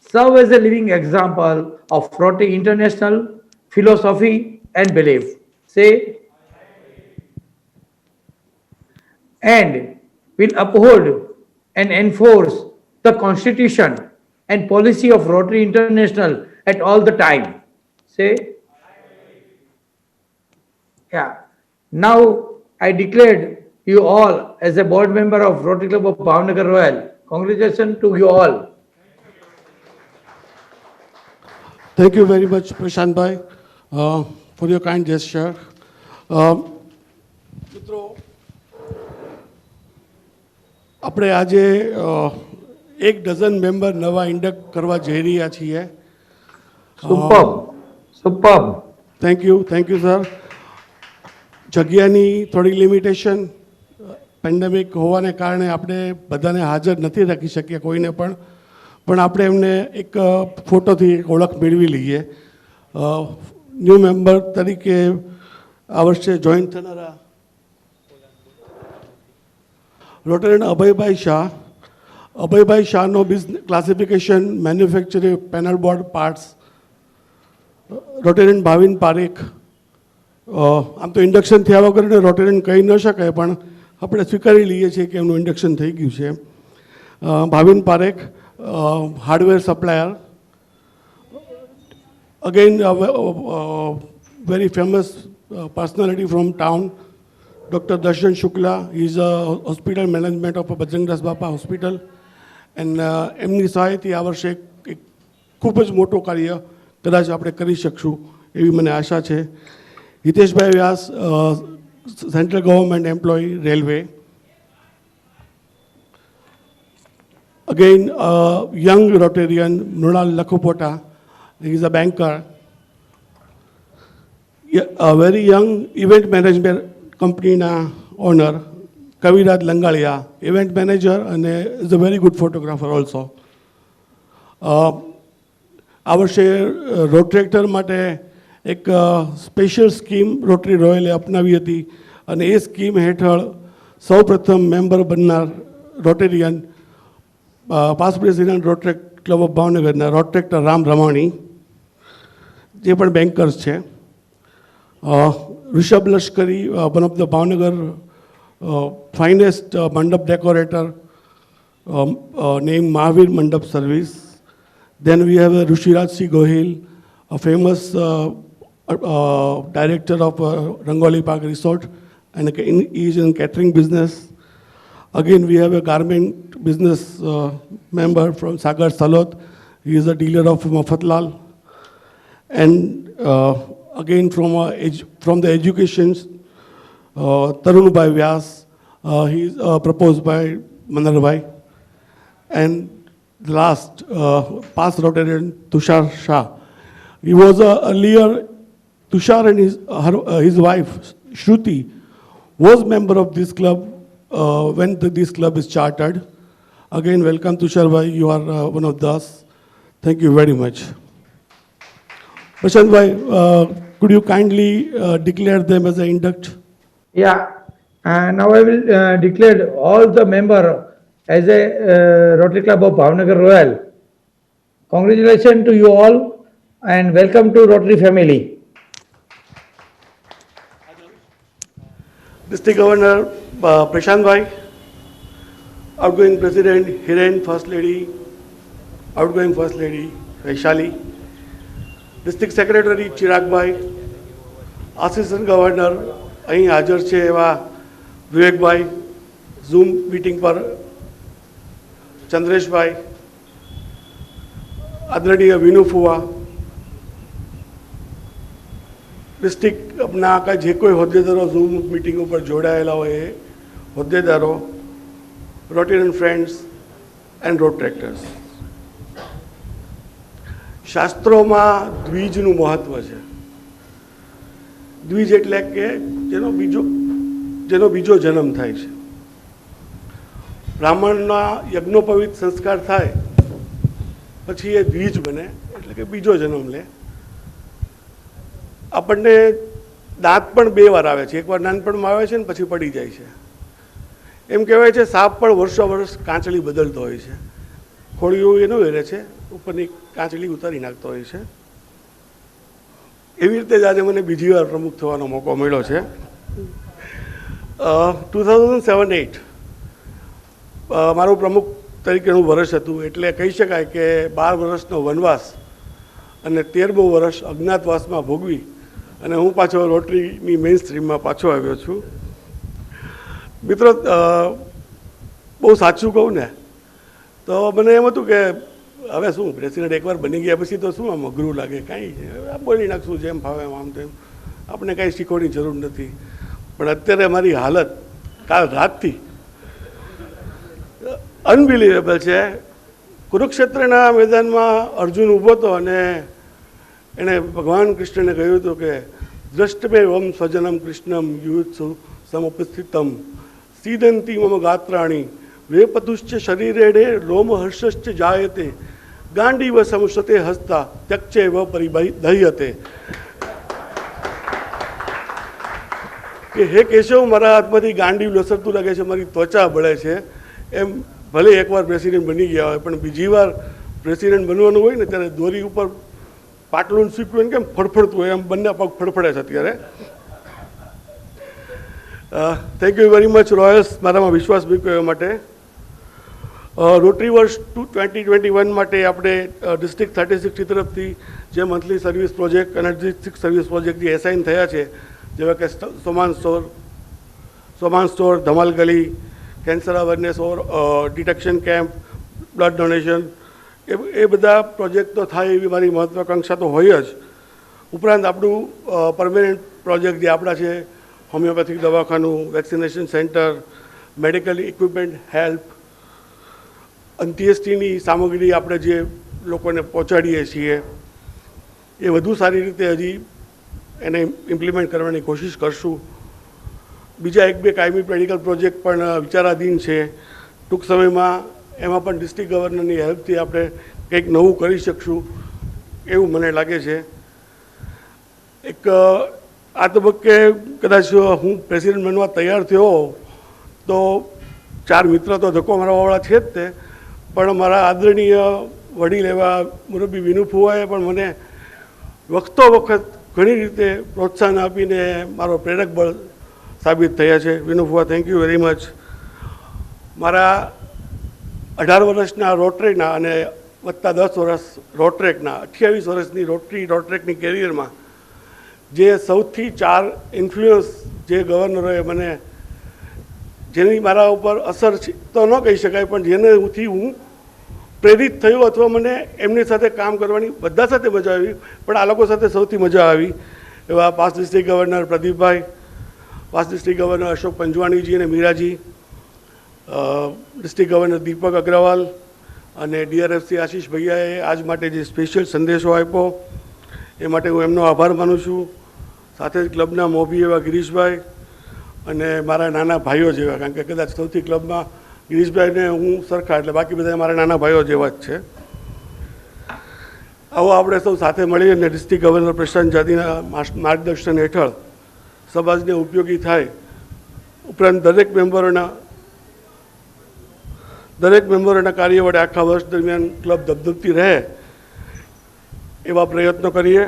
serve as a living example of Rotary International philosophy and belief. Say, and will uphold and enforce the Constitution and policy of Rotary International at all the time. Say, yeah. Now I declared you all as a board member of Rotary Club of Bhavnagar Royal. Congratulations to you all. Thank you very much, Prashant Bhai, for your kind gesture. મિત્રો, આપણે આજે 1 dozen member નવા induct કરવા જઈ રહ્યા છીએ. Superb. Thank you sir. જગ્યાની થોડી લિમિટેશન, પેન્ડેમિક હોવાને કારણે આપણે બધાને હાજર નથી રાખી શકીએ કોઈને પણ આપણે એમને એક ફોટોથી એક ઓળખ મેળવી લઈએ. ન્યૂ મેમ્બર તરીકે આ વર્ષે જોઈન થનારા રોટેરિયન અભયભાઈ શાહનો business classification manufacturing panel board parts. Rotarian Bhavin Parekh, આમ તો ઇન્ડક્શન થયા વગર રોટેરિયન કહી ન શકાય પણ આપણે સ્વીકારી લઈએ છીએ કે એમનું ઇન્ડક્શન થઈ ગયું છે. Bhavin Parekh, hardware supplier. Again very famous personality from town, Dr. Darshan Shukla. He is a hospital management of Bajrang Das Bapa Hospital. And એમની સહાયથી આ વર્ષે એક ખૂબ જ મોટું કાર્ય કદાચ આપણે કરી શકશું એવી મને આશા છે. Hiteshbhai Vyas, central government employee, railway. Again, young Rotarian, Mrunal Lakhupota. He is a banker. A very young event management company owner, Kaviraj Langalia, event manager, and is a very good photographer also. આ વર્ષે રોટરેક્ટર માટે એક special scheme rotary રોયલે અપનાવી હતી અને એ scheme હેઠળ સૌપ્રથમ member બનનાર Rotarian past president Rotaract club of ભાવનગરના રોટરેક્ટર રામ રમાણી, જે પણ બેન્કર્સ છે. ઋષભ લશ્કરી, one of the Bhavnagar finest mandap decorator, named Mahavir Mandap Service. Then we have Rushiraj C. Gohil, a famous director of Rangoli Park Resort, and he is in catering business. Again, we have a garment business member from Sagar Salot. He is a dealer of Mafatlal. And again, from the education, Tarunbhai Vyas, he is proposed by Manarbai. And the last, past Rotarian Tushar Shah. He was earlier, Tushar and his wife, Shruti, was member of this club when this club is chartered. Again, welcome Tushar Bhai, you are one of us. Thank you very much. Prashant Bhai, could you kindly declare them as an induct? Yeah, now I will declare all the member as a Rotary Club of Bhavnagar Royal. Congratulations to you all and welcome to Rotary family. District Governor Prashant Bhai, outgoing President Hiren, First Lady, outgoing First Lady Vaishali, District Secretary Chirag Bhai, Assistant Governor અહીં હાજર છે એવા વિવેકભાઈ, zoom meeting પર ચંદ્રેશભાઈ, આદરણીય વિનુ ફુવા, ડિસ્ટ્રિક્ટના જે કોઈ હોદ્દેદારો ઝૂમ મીટિંગ ઉપર જોડાયેલા હોય એ હોદ્દેદારો, Rotarian friends and road tractors. શાસ્ત્રોમાં દ્વિજનું મહત્ત્વ છે. દ્વિજ એટલે કે જેનો બીજો જન્મ થાય છે. બ્રાહ્મણના યજ્ઞોપવિત સંસ્કાર થાય પછી એ દ્વિજ બને એટલે કે બીજો જન્મ લે. આપણને દાંત પણ 2 વાર આવે છે, એકવાર નાનપણમાં આવે છે ને પછી પડી જાય છે. એમ કહેવાય છે સાપ પણ વર્ષો વર્ષ કાંચળી બદલતો હોય છે. ખોડિયું એનું વેરે છે, ઉપરની કાંચલી ઉતારી નાખતો હોય છે. એવી રીતે જ આજે મને બીજી વાર પ્રમુખ થવાનો મોકો મળ્યો છે. 2007-8 મારું પ્રમુખ તરીકેનું વર્ષ હતું, એટલે કહી શકાય કે 12 વર્ષનો વનવાસ અને 13મું વર્ષ અજ્ઞાતવાસમાં ભોગવી અને હું પાછો રોટરીની મેઇન સ્ટ્રીમમાં પાછો આવ્યો છું. મિત્રો, બહુ સાચું કહું ને તો મને એમ હતું કે હવે શું પ્રેસિડેન્ટ એકવાર બની ગયા પછી તો શું આમ અઘરું લાગે, કાંઈ બોલી નાખશું જેમ ફાવે આમ તેમ, આપણે કાંઈ શીખવાની જરૂર નથી. પણ અત્યારે મારી હાલત કાલ રાતથી અનબિલિવેબલ છે. કુરુક્ષેત્રના મેદાનમાં અર્જુન ઊભો હતો અને એણે ભગવાન કૃષ્ણને કહ્યું હતું કે દ્રષ્ટમે વમ સ્વજનમ કૃષ્ણમ યુત્સુ સમુપસ્થિતમ સીદંતી મમ ગાત્રાણી વેપતુશ્ચ શરીરેડે રોમ હર્ષશ્ચ જાયતે ગાંડીવ સમુષતે હસ્તા ત્યક્ષે વ પરિદહ્યતે. કે હે કેશવ, મારા હાથમાંથી ગાંડીવ લસરતું લાગે છે, મારી ત્વચા બળે છે. એમ ભલે એકવાર પ્રેસિડેન્ટ બની ગયા હોય પણ બીજી વાર પ્રેસિડેન્ટ બનવાનું હોય ને ત્યારે દોરી ઉપર પાટલું સૂકવ્યું કેમ ફડફડતું હોય એમ બંને પગ ફડફડે છે અત્યારે. Thank you very much Royals મારામાં વિશ્વાસ મૂક્યો એ માટે. રોટરી વર્ષ 2021 માટે આપણે ડિસ્ટ્રિક્ટ 3060 તરફથી જે મંથલી સર્વિસ પ્રોજેક્ટ અને ડિસ્ટ્રિક્ટ સર્વિસ પ્રોજેક્ટ જે એસાઇન થયા છે, જેવા કે સોમાન સ્ટોર, ધમાલ ગલી, કેન્સર અવેરનેસ ઓર ડિટેક્શન કેમ્પ, બ્લડ ડોનેશન, એ બધા પ્રોજેક્ટ તો થાય એવી મારી મહત્વાકાંક્ષા તો હોય જ. ઉપરાંત આપણું પરમેનન્ટ પ્રોજેક્ટ જે આપણા છે, હોમિયોપેથિક દવાખાનું, vaccination centre, medical equipment, help, અંત્યેષ્ટિની સામગ્રી આપણે જે લોકોને પહોંચાડીએ છીએ એ વધુ સારી રીતે હજી એને ઇમ્પ્લિમેન્ટ કરવાની કોશિશ કરશું. બીજા 1-2 કાયમી મેડિકલ પ્રોજેક્ટ પણ વિચારાધીન છે. ટૂંક સમયમાં એમાં પણ ડિસ્ટ્રિક્ટ ગવર્નરની હેલ્પથી આપણે કંઈક નવું કરી શકશું એવું મને લાગે છે. એક આ તબક્કે કદાચ હું પ્રેસિડેન્ટ બનવા તૈયાર થયો તો 4 મિત્ર તો ધક્કો મારવાવાળા છે જ તે, પણ મારા આદરણીય વડીલ એવા મુરબ્બી વિનુ ફુવાએ પણ મને વખતો વખત ઘણી રીતે પ્રોત્સાહન આપીને મારો પ્રેરક બળ સાબિત થયા છે. વિનુ ફુવા, થેન્ક યુ વેરી મચ. મારા 18 વર્ષના રોટરેકના અને વત્તા 10 વર્ષ રોટરેકના 28 વર્ષની રોટરેકની કેરિયરમાં જે સૌથી 4 ઇન્ફ્લુઅન્સ જે ગવર્નરોએ મને, જેની મારા ઉપર અસર તો ન કહી શકાય પણ જેનેથી હું પ્રેરિત થયો અથવા મને એમની સાથે કામ કરવાની બધા સાથે મજા આવી, પણ આ લોકો સાથે સૌથી મજા આવી એવા પાસ્ટ ડિસ્ટ્રિક્ટ ગવર્નર પ્રદીપભાઈ, પાસ્ટ ડિસ્ટ્રિક્ટ ગવર્નર અશોક પંજવાણીજી અને મીરાજી, ડિસ્ટ્રિક્ટ ગવર્નર દીપક અગ્રવાલ અને ડીઆરએફસી આશીષ ભૈયાએ આજ માટે જે સ્પેશિયલ સંદેશો આપ્યો એ માટે હું એમનો આભાર માનું છું. સાથે જ ક્લબના મોભી એવા ગિરીશભાઈ અને મારા નાના ભાઈઓ જેવા, કારણ કે કદાચ સૌથી ક્લબમાં ગિરીશભાઈને હું સરખા એટલે બાકી બધા મારા નાના ભાઈઓ જેવા જ છે. આવો આપણે સૌ સાથે મળી અને ડિસ્ટ્રિક્ટ ગવર્નર પ્રશાંત જાદીના માર્ગદર્શન હેઠળ સમાજને ઉપયોગી થાય, ઉપરાંત દરેક મેમ્બરોના કાર્ય વડે આખા વર્ષ દરમિયાન ક્લબ ધબધબતી રહે એવા પ્રયત્નો કરીએ.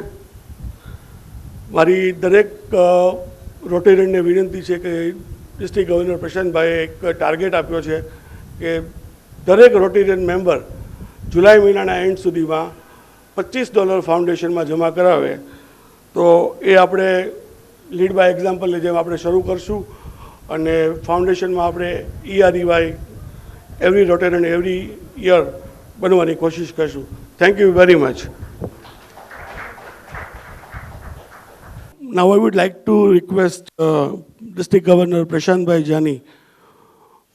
મારી દરેક રોટેરિયનને વિનંતી છે કે ડિસ્ટ્રિક્ટ ગવર્નર પ્રશાંતભાઈએ એક ટાર્ગેટ આપ્યો છે કે દરેક રોટેરિયન મેમ્બર જુલાઈ મહિનાના એન્ડ સુધીમાં $25 ફાઉન્ડેશનમાં જમા કરાવે તો એ આપણે લીડ બાય એક્ઝામ્પલની જેમ આપણે શરૂ કરશું અને ફાઉન્ડેશનમાં આપણે EREY every Rotarian every year બનવાની કોશિશ કરશું. Thank you very much. Now I would like to request District Governor Prashant Bhai Jani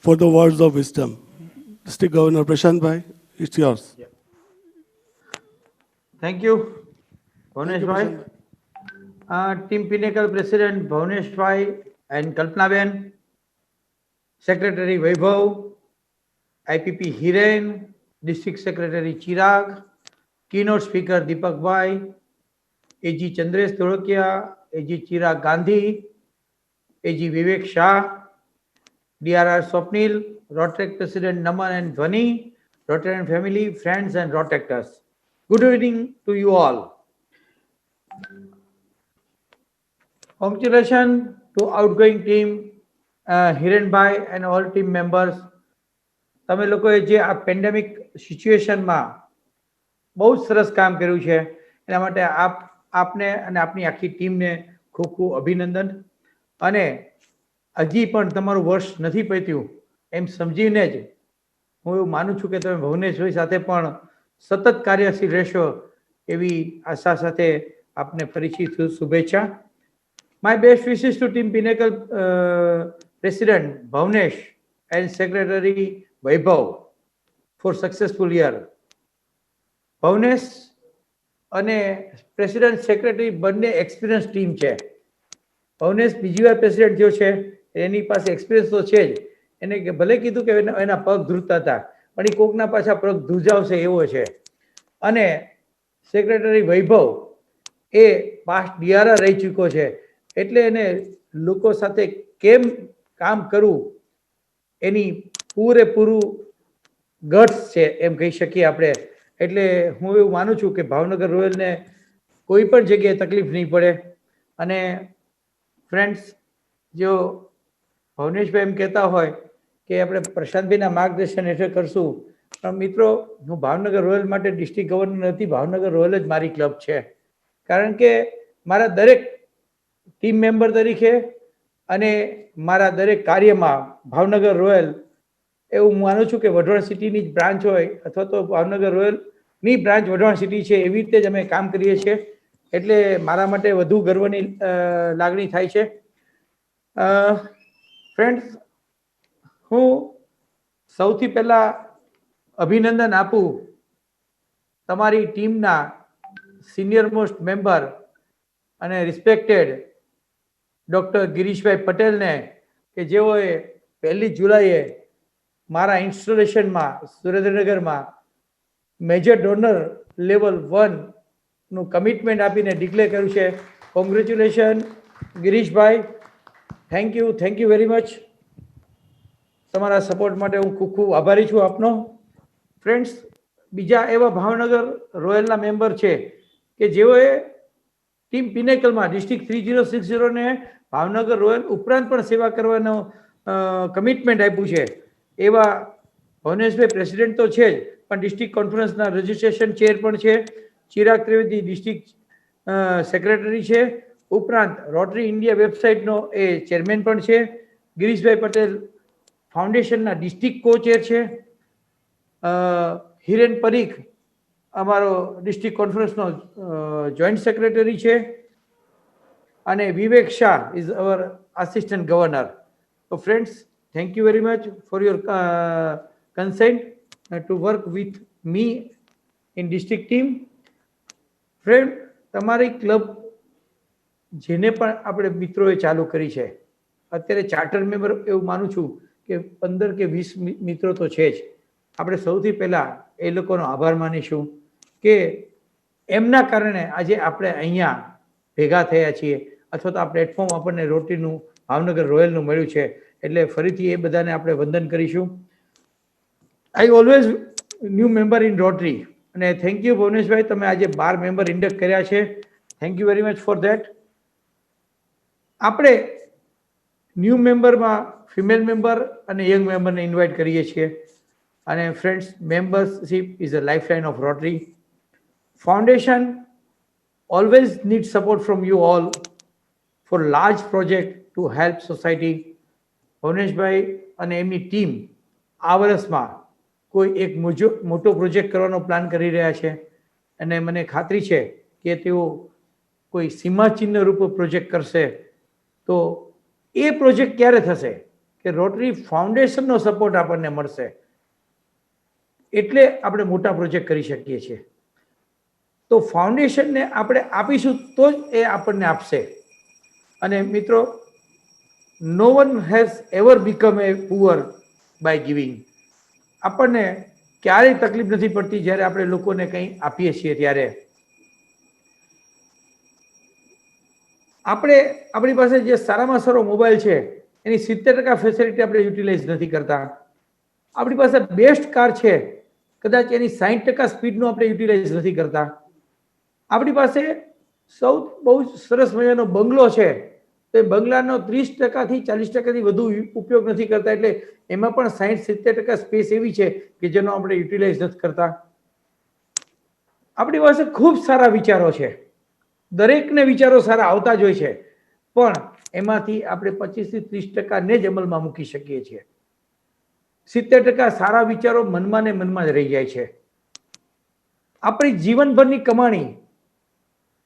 for the words of wisdom. District Governor Prashant Bhai, it's yours. Thank you, Bhavnesh Bhai. Team Pinnacle President Bhavnesh Bhai and Kalpana Ben, Secretary Vaibhav, IPP Hiren, District Secretary Chirag, Keynote Speaker Deepak Bhai, AG Chandresh Dholokia, AG Chirag Gandhi, AG Vivek Shah, DRR Swapnil, Rotary President Naman and Dhwani, Rotarian family, friends, and Rotactors. Good evening to you all. Congratulations to outgoing team, Hirenbhai and all team members. તમે લોકોએ જે આ pandemic સિચ્યુએશનમાં બહુ જ સરસ કામ કર્યું છે એના માટે આપને અને આપની આખી ટીમને ખૂબ ખૂબ અભિનંદન. અને હજી પણ તમારું વર્ષ નથી પત્યું એમ સમજીને જ હું એવું માનું છું કે તમે ભુવનેશભાઈ સાથે પણ સતત કાર્યશીલ રહેશો એવી આશા સાથે આપને ફરીથી શુભેચ્છા. My best wishes to Team Pinnacle President Bhavnesh and Secretary Vaibhav for successful year. Bhavnesh અને પ્રેસિડેન્ટ સેક્રેટરી બંને એક્સપિરિયન્સ ટીમ છે. ભવનેશ બીજી વાર પ્રેસિડેન્ટ થયો છે, એની પાસે એક્સપિરિયન્સ તો છે જ. એને ભલે કીધું કે એના પગ ધ્રુજતા હતા, પણ એ કોકના પાછા પગ ધ્રુજાવશે એવો છે. અને સેક્રેટરી વૈભવ એ પાસ્ટ ડીઆરઆર રહી ચૂક્યો છે, એટલે એને લોકો સાથે કેમ કામ કરવું એની પૂરેપૂરું ગટ્સ છે એમ કહી શકીએ આપણે. એટલે હું એવું માનું છું કે ભાવનગર રોયલને કોઈ પણ જગ્યાએ તકલીફ નહીં પડે. અને ફ્રેન્ડ્સ, જો ભવનેશભાઈ એમ કહેતા હોય કે આપણે પ્રશાંતભાઈના માર્ગદર્શન હેઠળ કરશું, પણ મિત્રો હું ભાવનગર રોયલ માટે ડિસ્ટ્રિક્ટ ગવર્નર નથી, ભાવનગર રોયલ જ મારી ક્લબ છે. કારણ કે મારા દરેક ટીમ મેમ્બર તરીકે અને મારા દરેક કાર્યમાં ભાવનગર રોયલ એવું માનું છું કે વઢવાણ સિટીની જ બ્રાન્ચ હોય અથવા તો ભાવનગર રોયલની બ્રાન્ચ વઢવાણ સિટી છે એવી રીતે જ અમે કામ કરીએ છીએ. એટલે મારા માટે વધુ ગર્વની લાગણી થાય છે. ફ્રેન્ડ્સ, હું સૌથી પહેલાં અભિનંદન આપું તમારી ટીમના સિનિયર મોસ્ટ મેમ્બર અને રિસ્પેક્ટેડ ડૉક્ટર ગિરીશભાઈ પટેલને કે જેઓએ 1 જુલાઈએ મારા ઇન્સ્ટોલેશનમાં સુરેન્દ્રનગરમાં મેજર ડોનર લેવલ 1નું કમિટમેન્ટ આપીને ડિક્લેર કર્યું છે. Congratulation Girishbhai, thank you very much. તમારા સપોર્ટ માટે હું ખૂબ ખૂબ આભારી છું આપનો. ફ્રેન્ડ્સ, બીજા એવા ભાવનગર રોયલના મેમ્બર છે કે જેઓએ ટીમ પિનેકલમાં ડિસ્ટ્રિક્ટ 3060ને ભાવનગર રોયલ ઉપરાંત પણ સેવા કરવાનો કમિટમેન્ટ આપ્યું છે. એવા ભવનેશભાઈ પ્રેસિડેન્ટ તો છે જ, પણ ડિસ્ટ્રિક્ટ કોન્ફરન્સના રજિસ્ટ્રેશન ચેર પણ છે. ચિરાગ ત્રિવેદી ડિસ્ટ્રિક્ટ સેક્રેટરી છે. ઉપરાંત રોટરી ઇન્ડિયા વેબસાઇટનો એ ચેરમેન પણ છે. ગિરીશભાઈ પટેલ ફાઉન્ડેશનના ડિસ્ટ્રિક્ટ કો ચેર છે. હિરેન પરીખ અમારો ડિસ્ટ્રિક્ટ કોન્ફરન્સનો જોઈન્ટ સેક્રેટરી છે. અને Vivek Shah is our assistant governor. તો friends, thank you very much for your consent to work with me in district team. Friend, તમારી ક્લબ જેને પણ આપણે મિત્રોએ ચાલુ કરી છે, અત્યારે ચાર્ટર મેમ્બર એવું માનું છું કે 15 કે 20 મિત્રો તો છે જ. આપણે સૌથી પહેલાં એ લોકોનો આભાર માનીશું કે એમના કારણે આજે આપણે અહીંયા ભેગા થયા છીએ, અથવા તો આ પ્લેટફોર્મ આપણને રોટરીનું ભાવનગર રોયલનું મળ્યું છે. એટલે ફરીથી એ બધાને આપણે વંદન કરીશું. I always new member in rotary. અને થેન્ક યુ ભુવનેશભાઈ, તમે આજે 12 મેમ્બર ઇન્ડક્ટ કર્યા છે. Thank you very much for that. આપણે ન્યૂ મેમ્બરમાં ફિમેલ મેમ્બર અને યંગ મેમ્બરને ઇન્વાઇટ કરીએ છીએ. અને friends, membership is a life line of rotary. Foundation always needs support from you all for large project to help society. ભવનેશભાઈ અને એમની team આ વર્ષમાં કોઈ એક મોટો પ્રોજેક્ટ કરવાનો પ્લાન કરી રહ્યા છે. અને મને ખાતરી છે કે તેઓ કોઈ સીમાચિહ્ન રૂપ પ્રોજેક્ટ કરશે. તો એ પ્રોજેક્ટ ક્યારે થશે કે રોટરી ફાઉન્ડેશનનો સપોર્ટ આપણને મળશે, એટલે આપણે મોટા પ્રોજેક્ટ કરી શકીએ છીએ. તો ફાઉન્ડેશનને આપણે આપીશું તો જ એ આપણને આપશે. અને મિત્રો, no one has ever become a poor by giving. આપણને ક્યારેય તકલીફ નથી પડતી જ્યારે આપણે લોકોને કંઈ આપીએ છીએ ત્યારે. આપણી પાસે જે સારામાં સારો મોબાઈલ છે એની 70% ફેસિલિટી આપણે યુટિલાઇઝ નથી કરતા. આપણી પાસે બેસ્ટ કાર છે કદાચ એની 60% સ્પીડનું આપણે યુટિલાઇઝ નથી કરતા. આપણી પાસે સૌ બહુ સરસ મજાનો બંગલો છે, તો એ બંગલાનો 30%થી 40%થી વધુ ઉપયોગ નથી કરતા, એટલે એમાં પણ 60-70% સ્પેસ એવી છે કે જેનો આપણે યુટિલાઇઝ નથી કરતા. આપણી પાસે ખૂબ સારા વિચારો છે, દરેકને વિચારો સારા આવતા જ હોય છે, પણ એમાંથી આપણે 25-30% ને જ અમલમાં મૂકી શકીએ છીએ. 70% સારા વિચારો મનમાં ને મનમાં જ રહી જાય છે. આપણી જીવનભરની કમાણી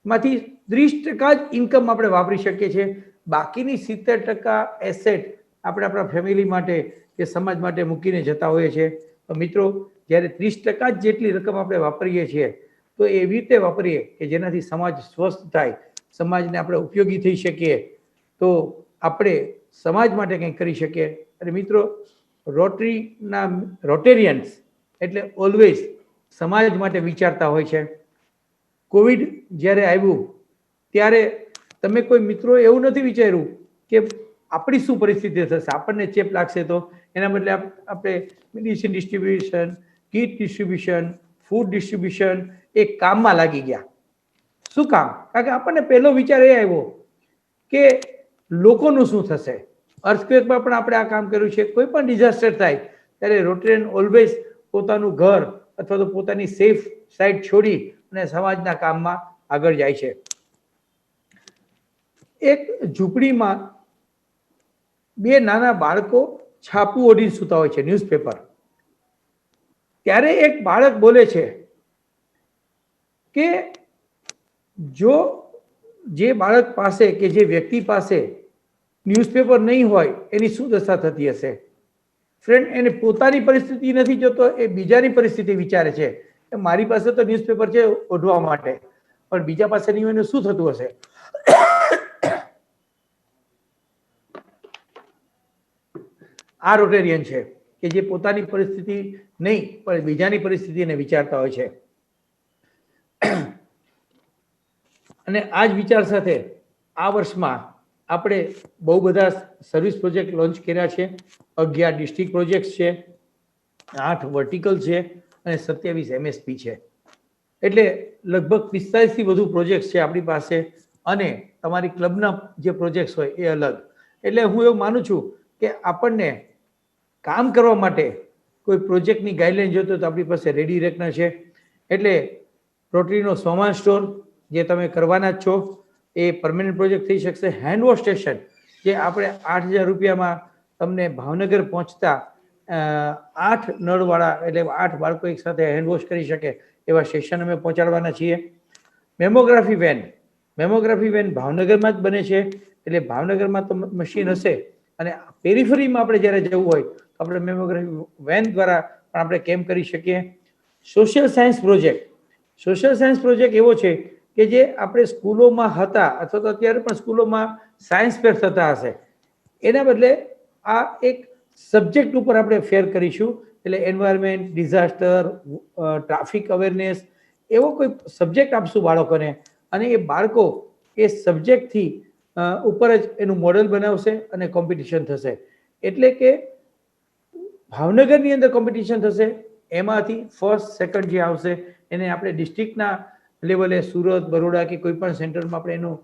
માંથી 30% જ ઇન્કમ આપણે વાપરી શકીએ છીએ. બાકીની 70% એસેટ આપણે આપણા ફેમિલી માટે કે સમાજ માટે મૂકીને જતા હોઈએ છીએ. તો મિત્રો, જ્યારે 30% જ જેટલી રકમ આપણે વાપરીએ છીએ, તો એવી રીતે વાપરીએ કે જેનાથી સમાજ સ્વસ્થ થાય, સમાજને આપણે ઉપયોગી થઈ શકીએ, તો આપણે સમાજ માટે કંઈક કરી શકીએ. અને મિત્રો, રોટેરિયન્સ એટલે ઓલવેઝ સમાજ માટે વિચારતા હોય છે. કોવિડ જ્યારે આવ્યું ત્યારે તમે કોઈ મિત્રો એવું નથી વિચાર્યું કે આપણી શું પરિસ્થિતિ થશે, આપણને ચેપ લાગશે તો. એના બદલે આપણે medicine distribution, kit distribution, food distribution એ કામમાં લાગી ગયા. શું કામ? કારણ કે આપણને પહેલો વિચાર એ આવ્યો કે લોકોનું શું થશે. અર્થક્વેકમાં પણ આપણે આ કામ કર્યું છે. કોઈ પણ ડિઝાસ્ટર થાય ત્યારે રોટેરિયન ઓલવેઝ પોતાનું ઘર અથવા તો પોતાની સેફ સાઇડ છોડી અને સમાજના કામમાં આગળ જાય છે. એક ઝૂંપડીમાં 2 નાના બાળકો છાપું ઓઢીને સૂતા હોય છે, ન્યૂઝપેપર. ત્યારે એક બાળક બોલે છે કે જો જે બાળક પાસે કે જે વ્યક્તિ પાસે ન્યૂઝપેપર નહીં હોય એની શું દશા થતી હશે. ફ્રેન્ડ, એને પોતાની પરિસ્થિતિ નથી જોતો, એ બીજાની પરિસ્થિતિ વિચારે છે. મારી પાસે તો ન્યૂઝપેપર છે ઓઢવા માટે, પણ બીજા પાસે નહીં હોય શું થતું હશે. આ રોટેરિયન છે કે જે પોતાની પરિસ્થિતિ નહીં પણ બીજાની પરિસ્થિતિને વિચારતા હોય છે. અને આ જ વિચાર સાથે આ વર્ષમાં આપણે બહુ બધા સર્વિસ પ્રોજેક્ટ લોન્ચ કર્યા છે. 11 ડિસ્ટ્રિક્ટ પ્રોજેક્ટ છે, 8 વર્ટિકલ છે અને 27 MSP છે. એટલે લગભગ 45થી વધુ પ્રોજેક્ટ છે આપણી પાસે. અને તમારી ક્લબના જે પ્રોજેક્ટ્સ હોય એ અલગ. એટલે હું એવું માનું છું કે આપણને કામ કરવા માટે કોઈ પ્રોજેક્ટની ગાઈડલાઈન જોતો તો આપણી પાસે રેડી રેકનર છે. એટલે રોટરીનો સોમાન સ્ટોર જે તમે કરવાના જ છો એ પરમેનન્ટ પ્રોજેક્ટ થઈ શકશે. હેન્ડવોશ સ્ટેશન જે આપણે 8,000 રૂપિયામાં તમને ભાવનગર પહોંચતા 8 નળવાળા એટલે 8 બાળકો એક સાથે હેન્ડવોશ કરી શકે એવા સ્ટેશન અમે પહોંચાડવાના છીએ. મેમોગ્રાફી વેન ભાવનગરમાં જ બને છે. એટલે ભાવનગરમાં તો મશીન હશે અને પેરિફરીમાં આપણે જ્યારે જવું હોય તો આપણે મેમોગ્રાફી વેન દ્વારા પણ આપણે કેમ્પ કરી શકીએ. સોશિયલ સાયન્સ પ્રોજેક્ટ એવો છે કે જે આપણે સ્કૂલોમાં હતા અથવા તો અત્યારે પણ સ્કૂલોમાં સાયન્સ ફેર થતા હશે, એના બદલે આ એક સબ્જેક્ટ ઉપર આપણે ફેર કરીશું. એટલે એન્વાયરમેન્ટ, ડિઝાસ્ટર, ટ્રાફિક અવેરનેસ એવો કોઈ સબ્જેક્ટ આપશું બાળકોને, અને એ બાળકો એ સબ્જેક્ટથી ઉપર જ એનું મોડેલ બનાવશે અને કોમ્પિટિશન થશે. એટલે કે ભાવનગરની અંદર કોમ્પિટિશન થશે, એમાંથી ફર્સ્ટ સેકન્ડ જે આવશે એને આપણે ડિસ્ટ્રિક્ટના લેવલે સુરત, બરોડા કે કોઈ પણ સેન્ટરમાં આપણે એનું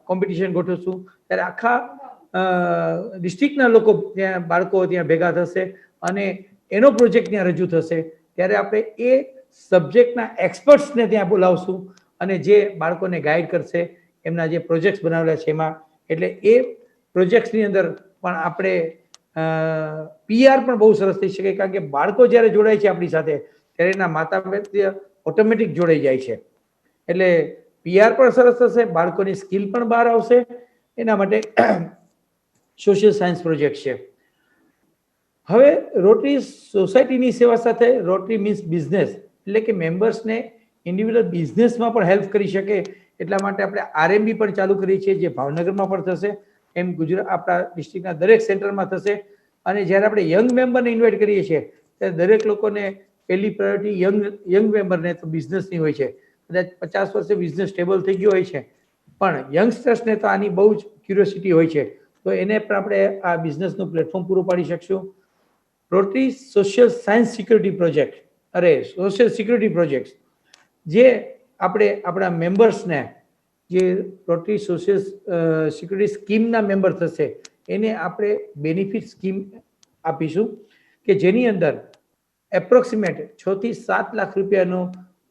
કોમ્પિટિશન ગોઠવશું. ત્યારે આખા ડિસ્ટ્રિક્ટના લોકો ત્યાં બાળકો ત્યાં ભેગા થશે અને એનો પ્રોજેક્ટ ત્યાં રજૂ થશે. ત્યારે આપણે એ સબ્જેક્ટના એક્સપર્ટ્સને ત્યાં બોલાવશું અને જે બાળકોને ગાઈડ કરશે એમના જે પ્રોજેક્ટ્સ બનાવેલા છે એમાં. એટલે એ પ્રોજેક્ટ્સની અંદર પણ આપણે PR પણ બહુ સરસ થઈ શકે, કારણ કે બાળકો જ્યારે જોડાય છે આપણી સાથે ત્યારે એના માતા પિતા ઓટોમેટિક જોડાઈ જાય છે. એટલે PR પણ સરસ થશે, બાળકોની સ્કિલ પણ બહાર આવશે. એના માટે સોશિયલ સાયન્સ પ્રોજેક્ટ છે. હવે રોટરી સોસાયટીની સેવા સાથે રોટરી મીન્સ બિઝનેસ, એટલે કે મેમ્બર્સને ઇન્ડિવિડ્યુઅલ બિઝનેસમાં પણ હેલ્પ કરી શકે. એટલા માટે આપણે RMB પણ ચાલુ કરી છે, જે ભાવનગરમાં પણ થશે, એમ ગુજરાત આપણા ડિસ્ટ્રિક્ટના દરેક સેન્ટરમાં થશે. અને જ્યારે આપણે યંગ મેમ્બરને ઇન્વાઇટ કરીએ છીએ ત્યારે દરેક લોકોને પહેલી પ્રાયોરિટી યંગ મેમ્બરને તો બિઝનેસની હોય છે. કદાચ 50 વર્ષે બિઝનેસ સ્ટેબલ થઈ ગયો હોય છે, પણ યંગસ્ટર્સને તો આની બહુ જ ક્યુરિયોસિટી હોય છે. તો એને પણ આપણે આ બિઝનેસનું પ્લેટફોર્મ પૂરું પાડી શકશું. Rotary social science security project અરે સોશિયલ સિક્યુરિટી પ્રોજેક્ટ્સ જે આપણે આપણા મેમ્બર્સને જે રોટરી સોશિયલ સિક્યુરિટી સ્કીમના મેમ્બર થશે એને આપણે બેનિફિટ સ્કીમ આપીશું કે જેની અંદર એપ્રોક્સિમેટ 6 થી 7 લાખ રૂપિયાનો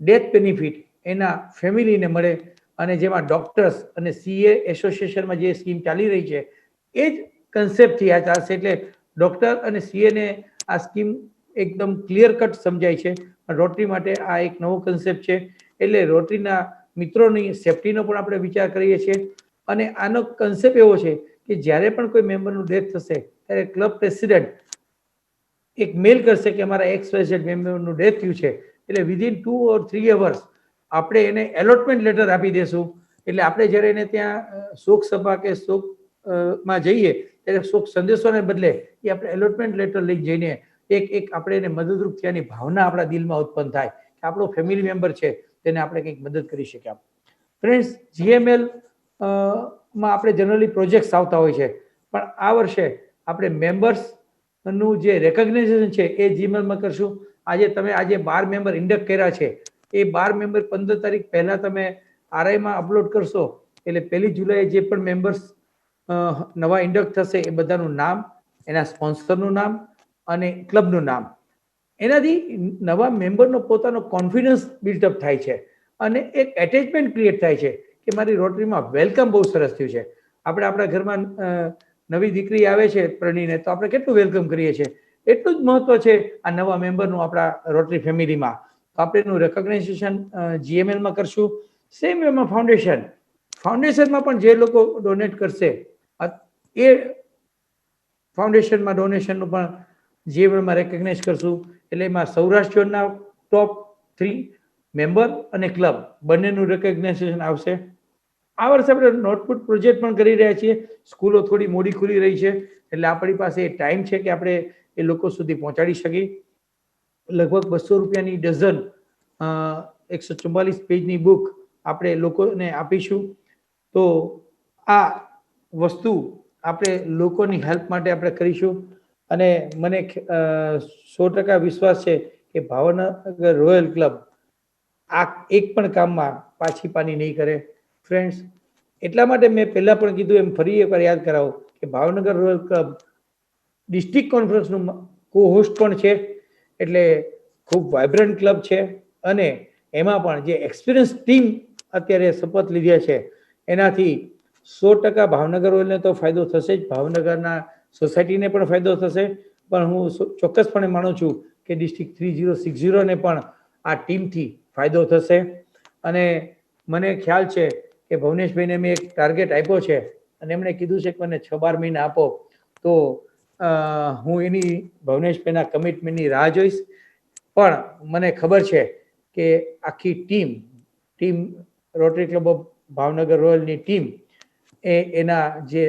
ડેથ બેનિફિટ એના ફેમિલીને મળે અને જેમાં ડોક્ટર્સ અને સીએ એસોસિએશનમાં જે સ્કીમ ચાલી રહી છે એ જ કન્સેપ્ટથી આ ચાલશે. એટલે ડોક્ટર અને સીએને આ સ્કીમ એકદમ ક્લિયર કટ સમજાય છે. રોટરી માટે આ એક નવો કન્સેપ્ટ છે. એટલે રોટરીના મિત્રોની સેફટીનો પણ આપણે વિચાર કરીએ છીએ અને આનો કન્સેપ્ટ એવો છે કે જ્યારે પણ કોઈ મેમ્બરનું ડેથ થશે ત્યારે ક્લબ પ્રેસિડેન્ટ એક મેલ કરશે કે અમારા XYZ મેમ્બરનું ડેથ થયું છે એટલે વિધિન 2 or 3 અવર્સ આપણે એને એલોટમેન્ટ લેટર આપી દેશું. એટલે આપણે જ્યારે એને ત્યાં શોક સભા કે શોકમાં જઈએ ત્યારે શોક સંદેશોને બદલે એ આપણે એલોટમેન્ટ લેટર લઈ જઈને એક આપણે એને મદદરૂપ થયાની ભાવના આપણા દિલમાં ઉત્પન્ન થાય કે આપણો ફેમિલી મેમ્બર છે તેને આપણે કંઈક મદદ કરી શકીએ. ફ્રેન્ડ્સ, GML માં આપણે જનરલી પ્રોજેક્ટ્સ આવતા હોય છે પણ આ વર્ષે આપણે મેમ્બર્સનું જે રેકગ્નાઇઝેશન છે એ GML માં કરશું. આજે 12 મેમ્બર ઇન્ડક્ટ કર્યા છે એ 12 મેમ્બર 15 તારીખ પહેલા તમે RI-માં અપલોડ કરશો એટલે 1 જુલાઈએ જે પણ મેમ્બર્સ નવા ઇન્ડક્ટ થશે એ બધાનું નામ, એના સ્પોન્સરનું નામ અને ક્લબનું નામ, એનાથી નવા મેમ્બરનો પોતાનો કોન્ફિડન્સ બિલ્ટઅપ થાય છે અને એક એટેચમેન્ટ ક્રિએટ થાય છે કે મારી રોટરીમાં વેલકમ બહુ સરસ થયું છે. આપણે આપણા ઘરમાં નવી દીકરી આવે છે પરણીને તો આપણે કેટલું વેલકમ કરીએ છીએ, એટલું જ મહત્વ છે આ નવા મેમ્બરનું આપણા રોટરી ફેમિલીમાં. તો આપણે એનું રેકોગ્નાઇઝેશન GML-માં કરશું. સેમ વેમાં ફાઉન્ડેશનમાં પણ જે લોકો ડોનેટ કરશે એ ફાઉન્ડેશનમાં ડોનેશનનું પણ GML-માં રેકોગ્નાઇઝ કરશું. એટલે એમાં સૌરાષ્ટ્રના ટોપ 3 મેમ્બર અને ક્લબ બંનેનું રેકોગ્નાઇઝેશન આવશે. આ વર્ષે આપણે નોટબુક પ્રોજેક્ટ પણ કરી રહ્યા છીએ. સ્કૂલો થોડી મોડી ખુલી રહી છે એટલે આપણી પાસે ટાઈમ છે કે આપણે એ લોકો સુધી પહોંચાડી શકીએ. લગભગ 200 રૂપિયાની ડઝન 144 પેજની બુક આપણે લોકોને આપીશું. તો આ વસ્તુ આપણે લોકોની હેલ્પ માટે આપણે કરીશું અને મને 100% વિશ્વાસ છે કે ભાવનગર રોયલ ક્લબ આ એક પણ કામમાં પાછી પાની નહીં કરે. ફ્રેન્ડ્સ, એટલા માટે મેં પહેલાં પણ કીધું એમ ફરી એકવાર યાદ કરાવું કે ભાવનગર રોયલ ક્લબ ડિસ્ટ્રિક્ટ કોન્ફરન્સનું કો-હોસ્ટ પણ છે. એટલે ખૂબ વાઇબ્રન્ટ ક્લબ છે અને એમાં પણ જે એક્સપિરિયન્સ ટીમ અત્યારે શપથ લીધા છે એનાથી 100% ભાવનગર રોયલને તો ફાયદો થશે જ, ભાવનગરના સોસાયટીને પણ ફાયદો થશે. પણ હું ચોક્કસપણે માનું છું કે ડિસ્ટ્રિક્ટ 3060ને પણ આ ટીમથી ફાયદો થશે. અને મને ખ્યાલ છે કે ભવનેશભાઈને મેં એક ટાર્ગેટ આપ્યો છે અને એમણે કીધું છે કે મને 6-12 મહિના આપો તો હું એની ભવનેશભાઈના કમિટમેન્ટની રાહ જોઈશ. પણ મને ખબર છે કે આખી team Rotary club of Bhavnagar રોયલની ટીમ એના જે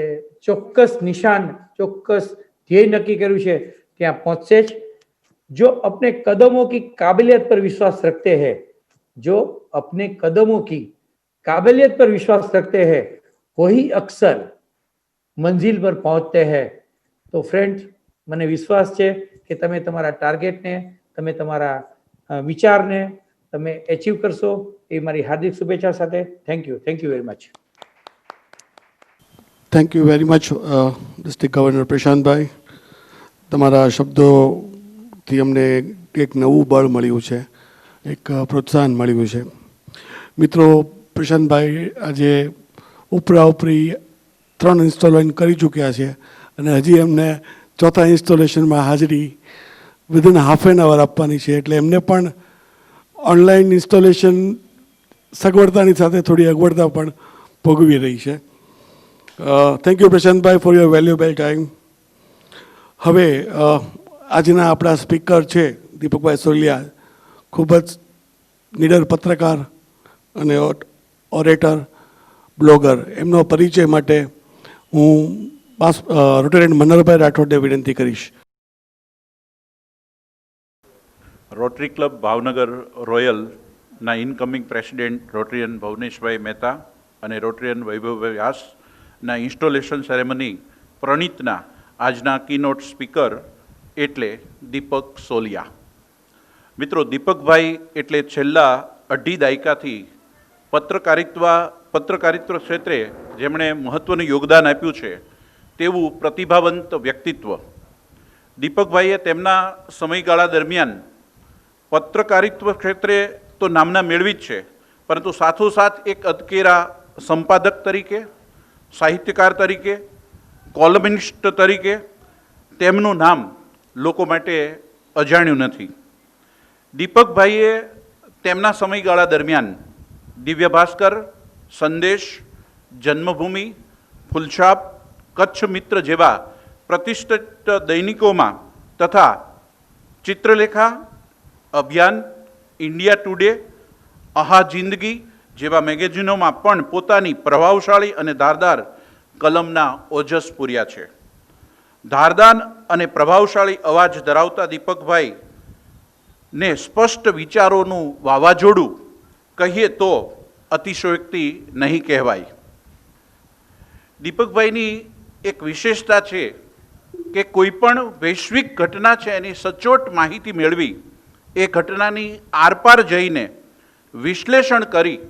ચોક્કસ નિશાન, ચોક્કસ ધ્યેય નક્કી કર્યું છે ત્યાં પહોંચશે જ. जो अपने कदमों की काबिलियत पर विश्वास रखते हैं, जो अपने कदमों की काबिलियत पर विश्वास रखते हैं वही अक्सर मंजिल पर पहुंचते हैं. तो फ्रेंड्स, મને વિશ્વાસ છે કે તમે તમારા ટાર્ગેટને, તમે તમારા વિચારને તમે એચીવ કરશો એ મારી હાર્દિક શુભેચ્છા સાથે. Thank you very much. Thank you very much district governor Prashantbhai. તમારા શબ્દોથી અમને એક નવું બળ મળ્યું છે, એક પ્રોત્સાહન મળ્યું છે. મિત્રો, પ્રશાંતભાઈ આજે ઉપરી 3 ઇન્સ્ટોલમેન્ટ કરી ચૂક્યા છે અને હજી એમને 4થા ઇન્સ્ટોલેશનમાં હાજરી વિધિન હાફ એન અવર આપવાની છે. એટલે એમને પણ ઓનલાઈન ઇન્સ્ટોલેશન સગવડતાની સાથે થોડી અગવડતા પણ ભોગવી રહી છે. Thank you Prashantbhai for your valuable time. હવે આજના આપણા સ્પીકર છે દીપકભાઈ સોલિયા, ખૂબ જ નીડર પત્રકાર અને ઓરેટર, બ્લોગર. એમનો પરિચય માટે હું રોટેરિયન મનોહરભાઈ રાઠોડને વિનંતી કરીશ. રોટરી ક્લબ ભાવનગર રોયલના incoming president Rotarian Bhavneshbhai Mehta અને રોટરીયન વૈભવભાઈ વ્યાસના ઇન્સ્ટોલેશન સેરેમની પ્રણીતના આજના કીનોટ સ્પીકર એટલે દીપક સોલિયા. મિત્રો, દીપકભાઈ એટલે છેલ્લા અઢી દાયકાથી પત્રકારિત્વ ક્ષેત્રે જેમણે મહત્ત્વનું યોગદાન આપ્યું છે તેવું પ્રતિભાવંત વ્યક્તિત્વ. દીપકભાઈએ તેમના સમયગાળા દરમિયાન પત્રકારિત્વ ક્ષેત્રે તો નામના મેળવી જ છે, પરંતુ સાથોસાથ એક અદકેરા સંપાદક તરીકે, સાહિત્યકાર તરીકે, કોલમિનિસ્ટ તરીકે તેમનું નામ લોકો માટે અજાણ્યું નથી. દીપકભાઈએ તેમના સમયગાળા દરમિયાન દિવ્ય ભાસ્કર, સંદેશ, જન્મભૂમિ, ફૂલછાપ, કચ્છ મિત્ર જેવા પ્રતિષ્ઠિત દૈનિકોમાં તથા ચિત્રલેખા, અભિયાન, ઇન્ડિયા ટુડે, આહા જિંદગી જેવા મેગેઝિનોમાં પણ પોતાની પ્રભાવશાળી અને ધારદાર કલમના ઓજસ પૂર્યા છે. ધારદાર અને પ્રભાવશાળી અવાજ ધરાવતા દીપકભાઈ ને સ્પષ્ટ વિચારોનું વાવાઝોડું કહીએ તો અતિશયોક્તિ નહીં કહેવાય. દીપકભાઈની એક વિશેષતા છે કે કોઈ પણ વૈશ્વિક ઘટના છે એની સચોટ માહિતી મેળવી એ ઘટનાની આરપાર જઈને વિશ્લેષણ કરી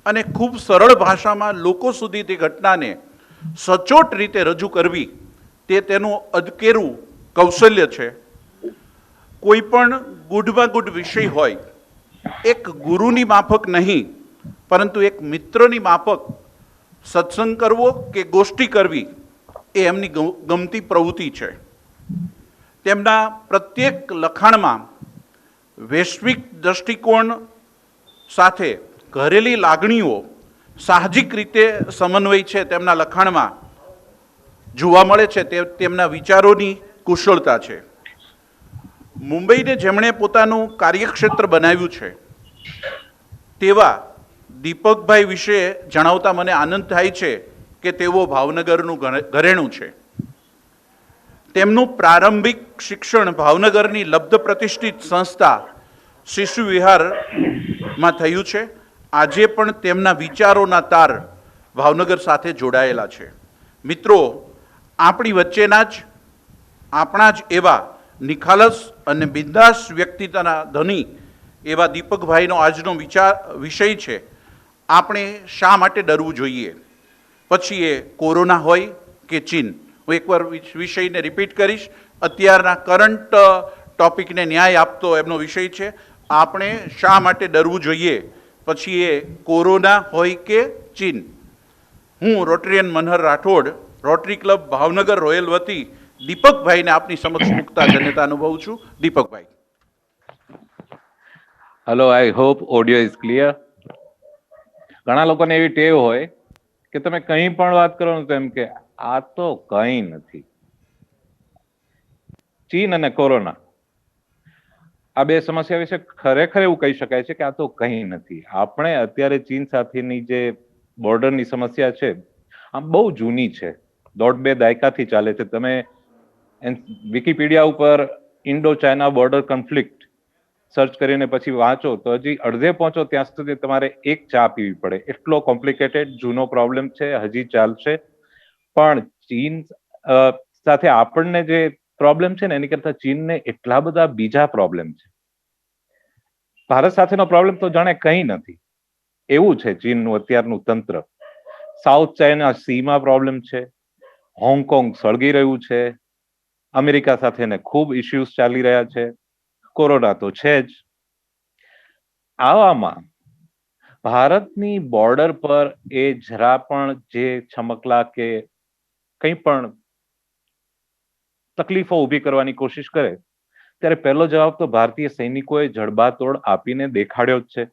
અને ખૂબ સરળ ભાષામાં લોકો સુધી તે ઘટનાને સચોટ રીતે રજૂ કરવી તે તેનું અદકેરું કૌશલ્ય છે. કોઈ પણ ગૂઢમાં ગૂઢ વિષય હોય, એક ગુરુની માફક નહીં પરંતુ એક મિત્રની માફક સત્સંગ કરવો કે ગોષ્ઠી કરવી એ એમની ગમતી પ્રવૃત્તિ છે. તેમના પ્રત્યેક લખાણમાં વૈશ્વિક દૃષ્ટિકોણ સાથે ઘરેલી લાગણીઓ સાહજિક રીતે સમન્વય છે તેમના લખાણમાં જોવા મળે છે. તે તેમના વિચારોની કુશળતા છે. મુંબઈને જેમણે પોતાનું કાર્યક્ષેત્ર બનાવ્યું છે તેવા દીપકભાઈ વિશે જણાવતા મને આનંદ થાય છે કે તેઓ ભાવનગરનું ઘરેણું છે. તેમનું પ્રારંભિક શિક્ષણ ભાવનગરની લબ્ધ પ્રતિષ્ઠિત સંસ્થા શિશુ વિહારમાં થયું છે. આજે પણ તેમના વિચારોના તાર ભાવનગર સાથે જોડાયેલા છે. મિત્રો, આપણી વચ્ચેના જ આપણા જ એવા નિખાલસ અને બિંદાસ વ્યક્તિત્વના ધની એવા દીપકભાઈનો આજનો વિષય છે આપણે શા માટે ડરવું જોઈએ. પછી એ કોરોના હોય કે ચીન. હું એકવાર વિષયને રિપીટ કરીશ. અત્યારના કરંટ ટોપિકને ન્યાય આપતો એમનો વિષય છે આપણે શા માટે ડરવું જોઈએ, પછી એ કોરોના હોય કે ચીન. હું Rotarian Manhar Rathod, Rotary club Bhavnagar Royal વતી દીપકભાઈને આપની સમક્ષ મૂકતા ધન્યતા અનુભવું છું. Deepakbhai. Hello, I hope audio is clear. ઘણા લોકોને એવી ટેવ હોય કે તમે કંઈ પણ વાત કરો ને તો એમ કે આ તો કંઈ નથી. ચીન અને કોરોના આ બે સમસ્યા વિશે ખરેખર એવું કહી શકાય છે કે આ તો કંઈ નથી. આપણે અત્યારે ચીન સાથેની જે બોર્ડરની સમસ્યા છે આ બહુ જૂની છે, 1.5-2 દાયકાથી ચાલે છે. તમે વિકીપીડિયા ઉપર Indo China border conflict search કરીને પછી વાંચો તો હજી અડધે પહોંચો ત્યાં સુધી તમારે એક ચા પીવી પડે. એટલો કોમ્પ્લિકેટેડ જૂનો પ્રોબ્લેમ છે, હજી ચાલશે. પણ ચીન સાથે આપણને જે પ્રોબ્લેમ છે ને એની કરતા ચીનને એટલા બધા બીજા પ્રોબ્લેમ છે. ભારત સાથેનો પ્રોબ્લેમ તો જાણે કંઈ નથી એવું છે ચીનનું અત્યારનું તંત્ર. સાઉથ ચાઇના સીમાં પ્રોબ્લેમ છે, હોંગકોંગ સળગી રહ્યું છે, અમેરિકા સાથેને ખૂબ ઇશ્યુઝ ચાલી રહ્યા છે, કોરોના તો છે જ. આવામાં ભારતની બોર્ડર પર એ જરા પણ જે છમકલા કે કંઈ પણ તકલીફો ઊભી કરવાની કોશિશ કરે ત્યારે પહેલો જવાબ તો ભારતીય સૈનિકોએ જડબાતોડ આપીને દેખાડ્યો જ છે.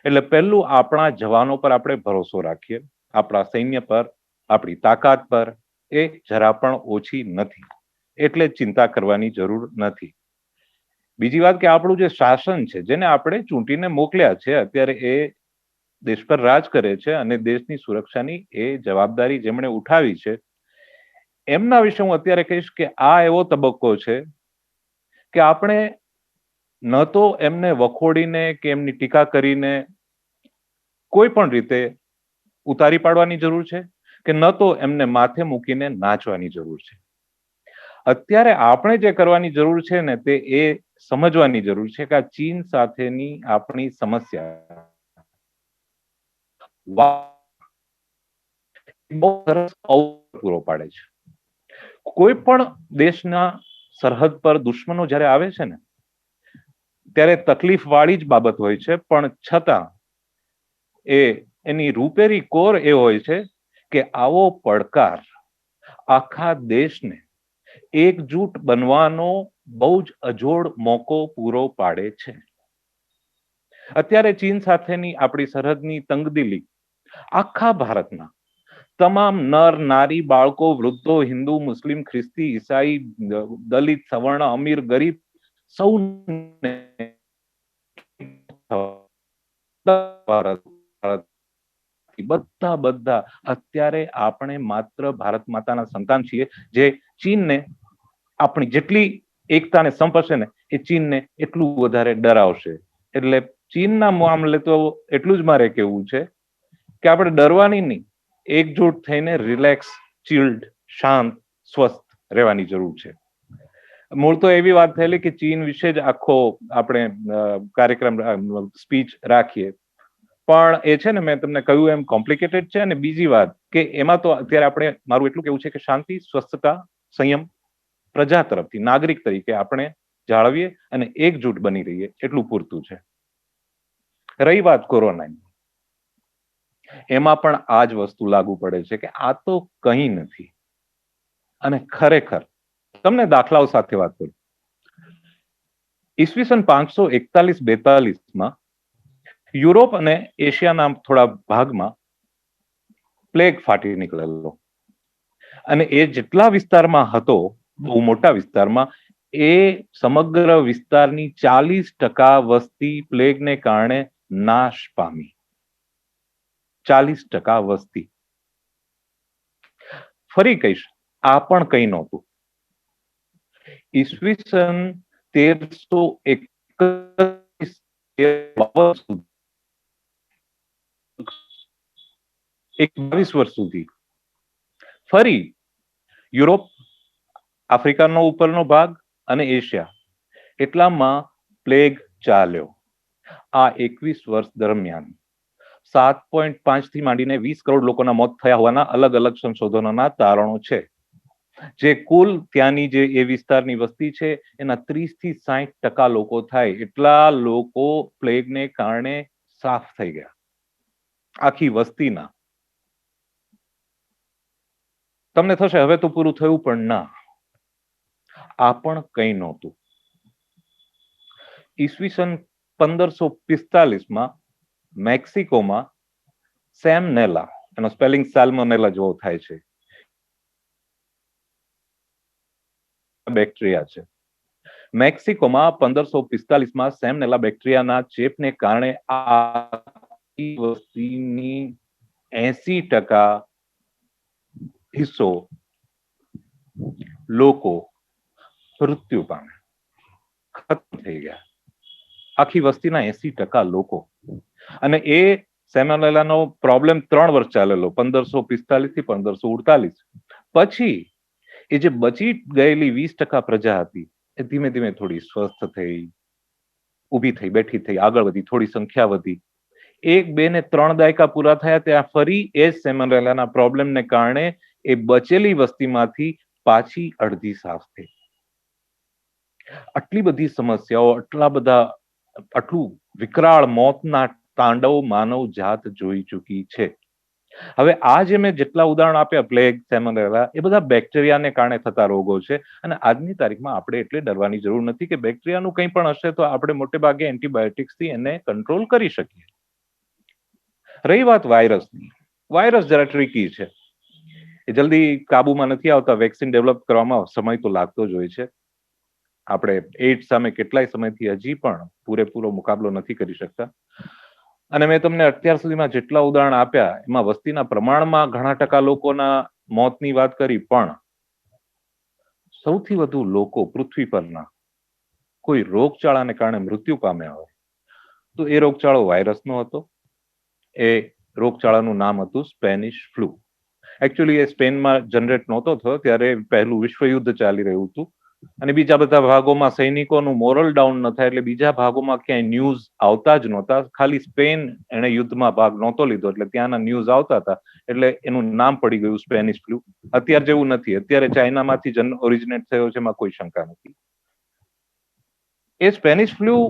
એટલે પહેલું આપણા જવાનો પર આપણે ભરોસો રાખીએ, આપણા સૈન્ય પર, આપણી તાકાત પર. એ જરા પણ ઓછી નથી, એટલે ચિંતા કરવાની જરૂર નથી. બીજી વાત કે આપણું જે શાસન છે જેને આપણે ચૂંટીને મોકલ્યા છે અત્યારે એ દેશ પર રાજ કરે છે અને દેશની સુરક્ષાની એ જવાબદારી જેમણે ઉઠાવી છે એમના વિશે હું અત્યારે કહીશ કે આ એવો તબક્કો છે કે આપણે ન તો એમને વખોડીને કે એમની ટીકા કરીને કોઈ પણ રીતે ઉતારી પાડવાની જરૂર છે કે ન તો એમને માથે મૂકીને નાચવાની જરૂર છે. અત્યારે આપણે જે કરવાની જરૂર છે ને તે એ સમજવાની જરૂર છે કે આ ચીન સાથેની આપણી સમસ્યા બહુ સરસ અવસર પૂરો પાડે છે. કોઈ પણ દેશના સરહદ પર દુશ્મનો જ્યારે આવે છે ને ત્યારે તકલીફ વાળી જ બાબત હોય છે, પણ છતાં એની રૂપેરી કોર એ હોય છે કે આવો પડકાર આખા દેશને એકજૂટ બનવાનો બહુ જ અજોડ મોકો પૂરો પાડે છે. અત્યારે ચીન સાથેની આપણી સરહદની તંગદિલી આખા ભારતના તમામ નર નારી બાળકો વૃદ્ધો હિન્દુ મુસ્લિમ ખ્રિસ્તી ઈસાઈ દલિત સવર્ણ અમીર ગરીબ સૌને બધા અત્યારે આપણે માત્ર ભારત માતાના સંતાન છીએ, જે ચીનને આપણી જેટલી એકતાને સંપશે ને એ ચીનને એટલું વધારે ડરાવશે. એટલે ચીનના મામલે તો એટલું જ મારે કહેવું છે કે આપણે ડરવાની નહીં, એકજૂટ થઈને રિલેક્સ, ચિલ્ડ, શાંત, સ્વસ્થ રહેવાની જરૂર છે. મૂળ તો એવી વાત થયેલી કે ચીન વિશે જ આખો આપણે કાર્યક્રમ સ્પીચ રાખીએ, પણ એ છે ને મેં તમને કહ્યું એમ કોમ્પ્લિકેટેડ છે. અને બીજી વાત કે એમાં તો અત્યારે આપણે મારું એટલું કેવું છે કે શાંતિ, સ્વસ્થતા, સંયમ પ્રજા તરફથી નાગરિક તરીકે આપણે જાળવીએ અને એકજૂટ બની રહીએ એટલું પૂરતું છે. રહી વાત કોરોનાની, એમાં પણ આ જ વસ્તુ લાગુ પડે છે કે આ તો કંઈ નથી. અને ખરેખર તમને દાખલાઓ સાથે વાત કરું. ઈસવીસન 541-42માં યુરોપ અને એશિયાના થોડા ભાગમાં પ્લેગ ફાટી નીકળેલો, અને એ જેટલા વિસ્તારમાં હતો, બહુ મોટા વિસ્તારમાં, એ સમગ્ર વિસ્તારની 40% વસ્તી પ્લેગને કારણે નાશ પામી. 40% વસ્તી. ફરી કહીશ, આ પણ કંઈ નહોતું. ઈસવીસન 1321 વર્ષ સુધી ફરી યુરોપ, આફ્રિકાનો ઉપરનો ભાગ અને એશિયા એટલામાં પ્લેગ ચાલ્યો. આ 21 વર્ષ દરમિયાન 7.5 થી માંડીને 20 કરોડ લોકોના મોત થયા હોવાના અલગ અલગ સંશોધનોના તારણો છે. જે કુલ ત્યાંની જે એ વિસ્તારની વસ્તી છે એના 30 થી 60% લોકો થાય એટલા લોકો પ્લેગને કારણે સાફ થઈ ગયા, આખી વસ્તીના. તમને થશે હવે તો પૂરું થયું, પણ ના, આ પણ કંઈ નહોતું. ઈસવીસન 1545માં મેક્સિકોમાં સેમનેલા, એનો સ્પેલિંગ સાલ્મોનેલા જેવો થાય છે, બેક્ટેરિયા છે. મેક્સિકોમાં 1545માં સેમનેલા બેક્ટેરિયાના ચેપને કારણે આ વસ્તીની 80% હિસ્સો લોકો મૃત્યુ પામે, ખતમ થઈ ગયા. આખી વસ્તીના 80% લોકો. અને એ સેમનેલાનો પ્રોબ્લેમ 3 વર્ષ ચાલેલો, 1545 થી 1548. પછી એ જે બચી ગયેલી 20% પ્રજા હતી એ ધીમે ધીમે થોડી સ્વસ્થ થઈ, ઊભી થઈ, બેઠી થઈ, આગળ વધી, થોડી સંખ્યા વધી. 1, 2 ને 3 દાયકા પૂરા થયા ત્યાં ફરી એ સેમનેલાના પ્રોબ્લેમને કારણે એ બચેલી વસ્તીમાંથી પાછી અડધી સાફ થઈ. આટલી બધી સમસ્યાઓ, આટલું વિકરાળ મોતના તાંડવ માનવ જાત જોઈ ચૂકી છે. હવે આ જે મેં જેટલા ઉદાહરણ આપ્યા, પ્લેગ, સેમનેલા, એ બધા બેક્ટેરિયાને કારણે થતા રોગો છે. અને આજની તારીખમાં આપણે એટલે ડરવાની જરૂર નથી કે બેક્ટેરિયાનું કંઈ પણ હશે તો આપણે મોટે ભાગે એન્ટીબાયોટિક્સથી એને કંટ્રોલ કરી શકીએ. રહી વાત વાયરસની, વાયરસ જરા ટ્રિકી છે, એ જલ્દી કાબુમાં નથી આવતા. વેક્સિન ડેવલપ કરવામાં સમય તો લાગતો જ હોય છે. આપણે એઇડ્સ સામે કેટલાય સમયથી હજી પણ પૂરેપૂરો મુકાબલો નથી કરી શકતા. અને મેં તમને અત્યાર સુધીમાં જેટલા ઉદાહરણ આપ્યા એમાં વસ્તીના પ્રમાણમાં ઘણા ટકા લોકોના મોતની વાત કરી, પણ સૌથી વધુ લોકો પૃથ્વી પરના કોઈ રોગચાળાને કારણે મૃત્યુ પામ્યા હોય તો એ રોગચાળો વાયરસનો હતો. એ રોગચાળાનું નામ હતું સ્પેનિશ ફ્લૂ. એકચ્યુઅલી એ સ્પેનમાં જનરેટ નહોતો થયો, ત્યારે પહેલું વિશ્વયુદ્ધ ચાલી રહ્યું હતું અને બીજા બધા ભાગોમાં સૈનિકોનું મોરલ ડાઉન ન થાય એટલે બીજા ભાગોમાં ક્યાંય ન્યૂઝ આવતા જ નહોતા. ખાલી સ્પેન એને યુદ્ધમાં ભાગ નહોતો લીધો એટલે ત્યાંના ન્યૂઝ આવતા હતા, એટલે એનું નામ પડી ગયું સ્પેનિશ ફ્લૂ. અત્યારે જેવું નથી, અત્યારે ચાઇનામાંથી જ ઓરિજિનેટ થયો છે, એમાં કોઈ શંકા નથી. એ સ્પેનિશ ફ્લૂ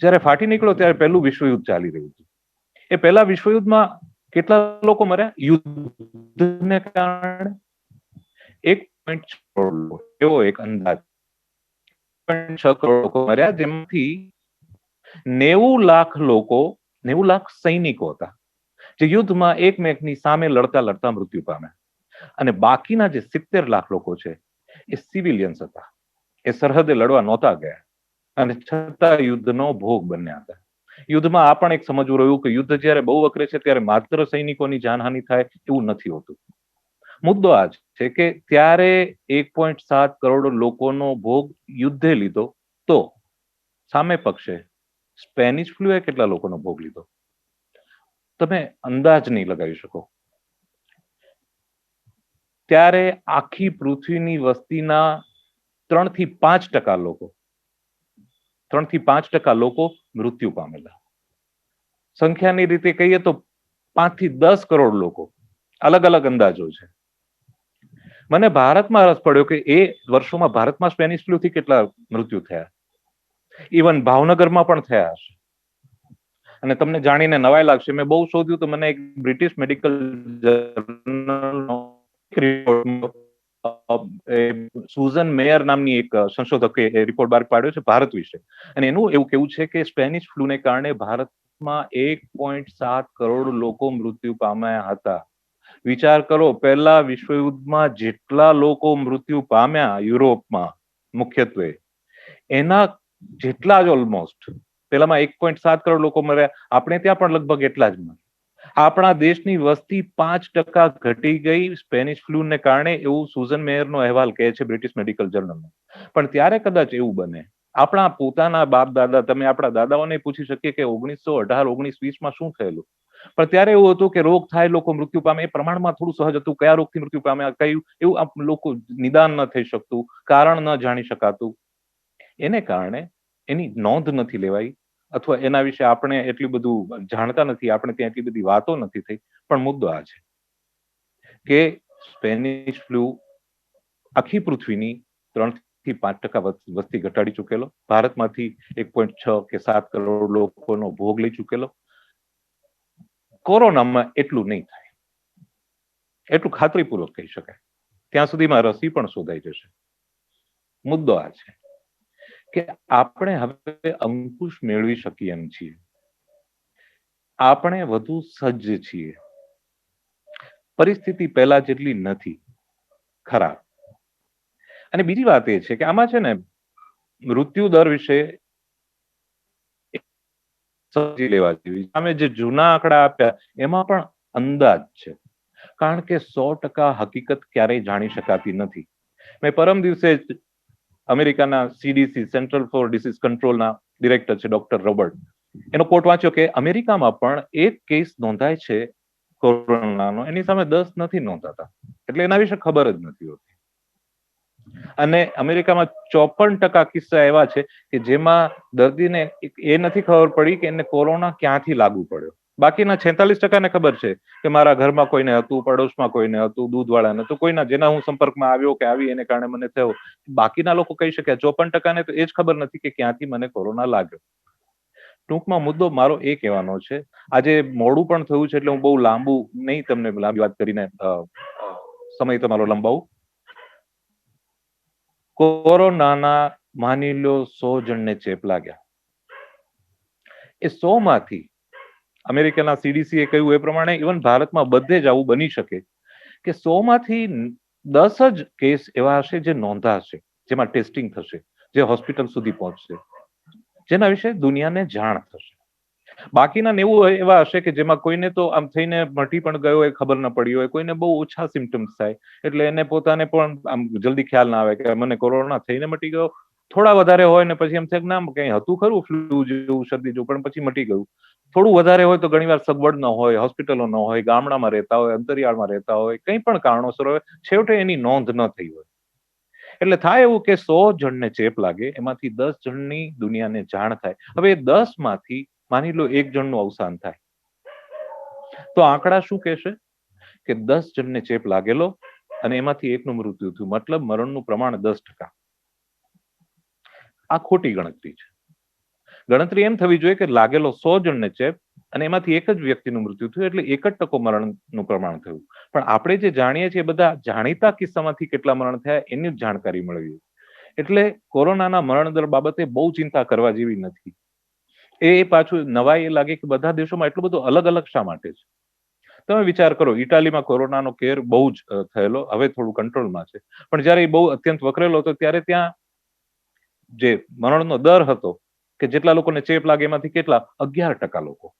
જ્યારે ફાટી નીકળ્યો ત્યારે પહેલું વિશ્વયુદ્ધ ચાલી રહ્યું હતું. એ પહેલા વિશ્વયુદ્ધમાં કેટલા લોકો મર્યા યુદ્ધને કારણે? 1.6 કરોડ લોકો, એવો એક અંદાજ. 1.6 કરોડ લોકો મર્યા, જેમાંથી 90 લાખ લોકો, 90 લાખ સૈનિકો હતા જે યુદ્ધમાં એકમેકની સામે લડતા લડતા મૃત્યુ પામ્યા. અને બાકીના જે 70 લાખ લોકો છે એ સિવિલિયન્સ હતા, એ સરહદે લડવા નહોતા ગયા અને છતાં યુદ્ધનો ભોગ બન્યા હતા. યુદ્ધમાં આ પણ એક સમજવું રહ્યું કે યુદ્ધ જ્યારે બહુ વકરે છે ત્યારે માત્ર સૈનિકોની જાનહાનિ થાય એવું નથી હોતું. મુદ્દો આ છે કે ત્યારે 1.7 કરોડ લોકોનો ભોગ યુદ્ધે લીધો, તો સામે પક્ષે સ્પેનિશ ફ્લૂએ કેટલા લોકોનો ભોગ લીધો તમે અંદાજ નહીં લગાવી શકો. ત્યારે આખી પૃથ્વીની વસ્તીના 3 થી 5% લોકો, 3 થી 5% લોકો મૃત્યુ પામેલા. સંખ્યાની રીતે કહીએ તો 5 થી 10 કરોડ લોકો, અલગ અલગ અંદાજો છે. મને ભારતમાં રસ પડ્યો કે એ વર્ષોમાં ભારતમાં સ્પેનિશ ફ્લૂ થી કેટલા મૃત્યુ થયા, ઇવન ભાવનગરમાં પણ થયા હશે. અને તમને જાણીને નવાઈ લાગશે, મેં બહુ શોધ્યું તો મને એક બ્રિટિશ મેડિકલ જર્નલનો સુઝન મેયર નામની એક સંશોધકે રિપોર્ટ બહાર પાડ્યો છે ભારત વિશે, અને એનું એવું કેવું છે કે સ્પેનિશ ફ્લૂને કારણે ભારતમાં 1.7 કરોડ લોકો મૃત્યુ પામ્યા હતા. વિચાર કરો, પહેલા વિશ્વયુદ્ધમાં જેટલા લોકો મૃત્યુ પામ્યા યુરોપમાં મુખ્યત્વે, એના જેટલા જ ઓલમોસ્ટ પેલામાં 1.7 કરોડ લોકો મર્યા, આપણે ત્યાં પણ લગભગ એટલા જ મર્યા. આપણા દેશની વસ્તી 5% ઘટી ગઈ સ્પેનિશ ફ્લૂને કારણે, એવું સુઝન મેયરનો અહેવાલ કહે છે બ્રિટિશ મેડિકલ જર્નલમાં. પણ ત્યારે કદાચ એવું બને, આપણા પોતાના બાપ દાદા, તમે આપણા દાદાઓને પૂછી શકીએ કે 1918, 1920માં શું થયેલું. પણ ત્યારે એવું હતું કે રોગ થાય, લોકો મૃત્યુ પામે, એ પ્રમાણમાં થોડું સહજ હતું. કયા રોગથી મૃત્યુ પામ્યા, કયું એવું લોકો નિદાન ન થઈ શકતું, કારણ ન જાણી શકાતું. એને કારણે એની નોંધ નથી લેવાઈ, અથવા એના વિશે આપણે એટલું બધું જાણતા નથી, આપણે ત્યાં એટલી બધી વાતો નથી થઈ. પણ મુદ્દો આ છે કે સ્પેનિશ ફ્લૂ આખી પૃથ્વીની 3 થી 5% વસ્તી ઘટાડી ચૂકેલો, ભારતમાંથી 1.6 કે 7 કરોડ લોકોનો ભોગ લઈ ચૂકેલો. કોરોનામાં એટલું નહીં થાય, એટલું ખાતરીપૂર્વક કહી શકાય. ત્યાં સુધીમાં રસી પણ શોધાઈ જશે. મુદ્દો આ છે કે આપણે હવે અંકુશ મેળવી શકીએ એમ છીએ, આપણે વધુ સજ્જ છીએ. પરિસ્થિતિ પહેલા જેટલી નથી, ખરાબ. અને બીજી વાત એ છે કે આમાં છે ને મૃત્યુ દર વિશે સમજી લેવા જેવી. અમે જે જૂના આંકડા આપ્યા એમાં પણ અંદાજ છે, કારણ કે 100% હકીકત ક્યારેય જાણી શકાતી નથી. મેં પરમ દિવસે અમેરિકાના CDC, સેન્ટ્રલ ફોર ડિસીઝ કંટ્રોલના ડિરેક્ટર છે ડોક્ટર રોબર્ટ, એનો કોટ વાંચ્યો કે અમેરિકામાં પણ એક કેસ નોંધાય છે કોરોનાનો, એની સામે 10 નથી નોંધાતા. એટલે એના વિશે ખબર જ નથી હોતી. અને અમેરિકામાં 54% કિસ્સા એવા છે કે જેમાં દર્દીને એ નથી ખબર પડી કે એને કોરોના ક્યાંથી લાગુ પડ્યો. બાકીના 46%ને ખબર છે કે મારા ઘરમાં કોઈને હતું, પડોશમાં કોઈને હતું, દૂધવાળાને હતું, કોઈના જેના હું સંપર્કમાં આવ્યો કે આવી એને કારણે મને થયો. બાકીના લોકો કહી શક્યા, 54%ને તો એ જ ખબર નથી કે ક્યાંથી મને કોરોના લાગ્યો. ટૂંકમાં મુદ્દો મારો એ કહેવાનો છે, આજે મોડું પણ થયું છે એટલે હું બહુ લાંબુ નહીં તમને લાંબી વાત કરીને સમય તમારો લંબાવું. કોરોનાના માની લો 100 જણને ચેપ લાગ્યા, એ 100 માંથી અમેરિકાના CDC એ કહ્યું એ પ્રમાણે ઇવન ભારતમાં બધે જ આવું બની શકે કે 100 માંથી 10 જ કેસ એવા હશે જે નોંધાશે, જેમાં ટેસ્ટિંગ થશે, જે હોસ્પિટલ સુધી પહોંચશે, જેના વિશે દુનિયાને જાણ થશે. બાકીના 90 એવા હશે કે જેમાં કોઈને તો આમ થઈને મટી પણ ગયો હોય, ખબર ન પડી હોય, કોઈને બહુ ઓછા સિમ્ટમ્સ થાય એટલે એને પોતાને પણ આમ જલ્દી ખ્યાલ ના આવે કે મને કોરોના થઈને મટી ગયો. થોડા વધારે હોય ને પછી એમ થાય કે ના કંઈ હતું ખરું, ફ્લૂ જેવું, શરદી જેવું, પણ પછી મટી ગયું. થોડું વધારે હોય તો ઘણીવાર સગવડ ન હોય, હોસ્પિટલો ન હોય, ગામડામાં રહેતા હોય, અંતરિયાળમાં રહેતા હોય, કંઈ પણ કારણોસર હોય, છેવટે એની નોંધ ન થઈ હોય. એટલે થાય એવું કે 100 જણને ચેપ લાગે, એમાંથી 10 જણની દુનિયાને જાણ થાય. હવે એ 10 માંથી માની લો 1 જણનું અવસાન થાય, તો આંકડા શું કહેશે કે 10 જણને ચેપ લાગેલો અને એમાંથી એકનું મૃત્યુ થયું, મતલબ મરણનું પ્રમાણ 10%. આ ખોટી ગણતરી છે. ગણતરી એમ થવી જોઈએ કે લાગેલો 100 જણને ચેપ અને એમાંથી એક જ વ્યક્તિનું મૃત્યુ થયું એટલે 1% મરણનું પ્રમાણ થયું. પણ આપણે જે જાણીએ છીએ બધા જાણીતા કિસ્સામાંથી કેટલા મરણ થયા એની જ જાણકારી મળવી. એટલે કોરોનાના મરણ દર બાબતે બહુ ચિંતા કરવા જેવી નથી. એ પાછું નવાઈ એ લાગે કે બધા દેશોમાં એટલું બધું અલગ અલગ શા માટે છે. તમે વિચાર કરો, ઇટાલીમાં કોરોનાનો કેર બહુ જ થયેલો, હવે થોડું કંટ્રોલમાં છે, પણ જયારે એ બહુ અત્યંત વકરેલો હતો ત્યારે ત્યાં જે મરણનો દર હતો કે જેટલા લોકોને ચેપ લાગે એમાંથી કેટલા 11% લોકો,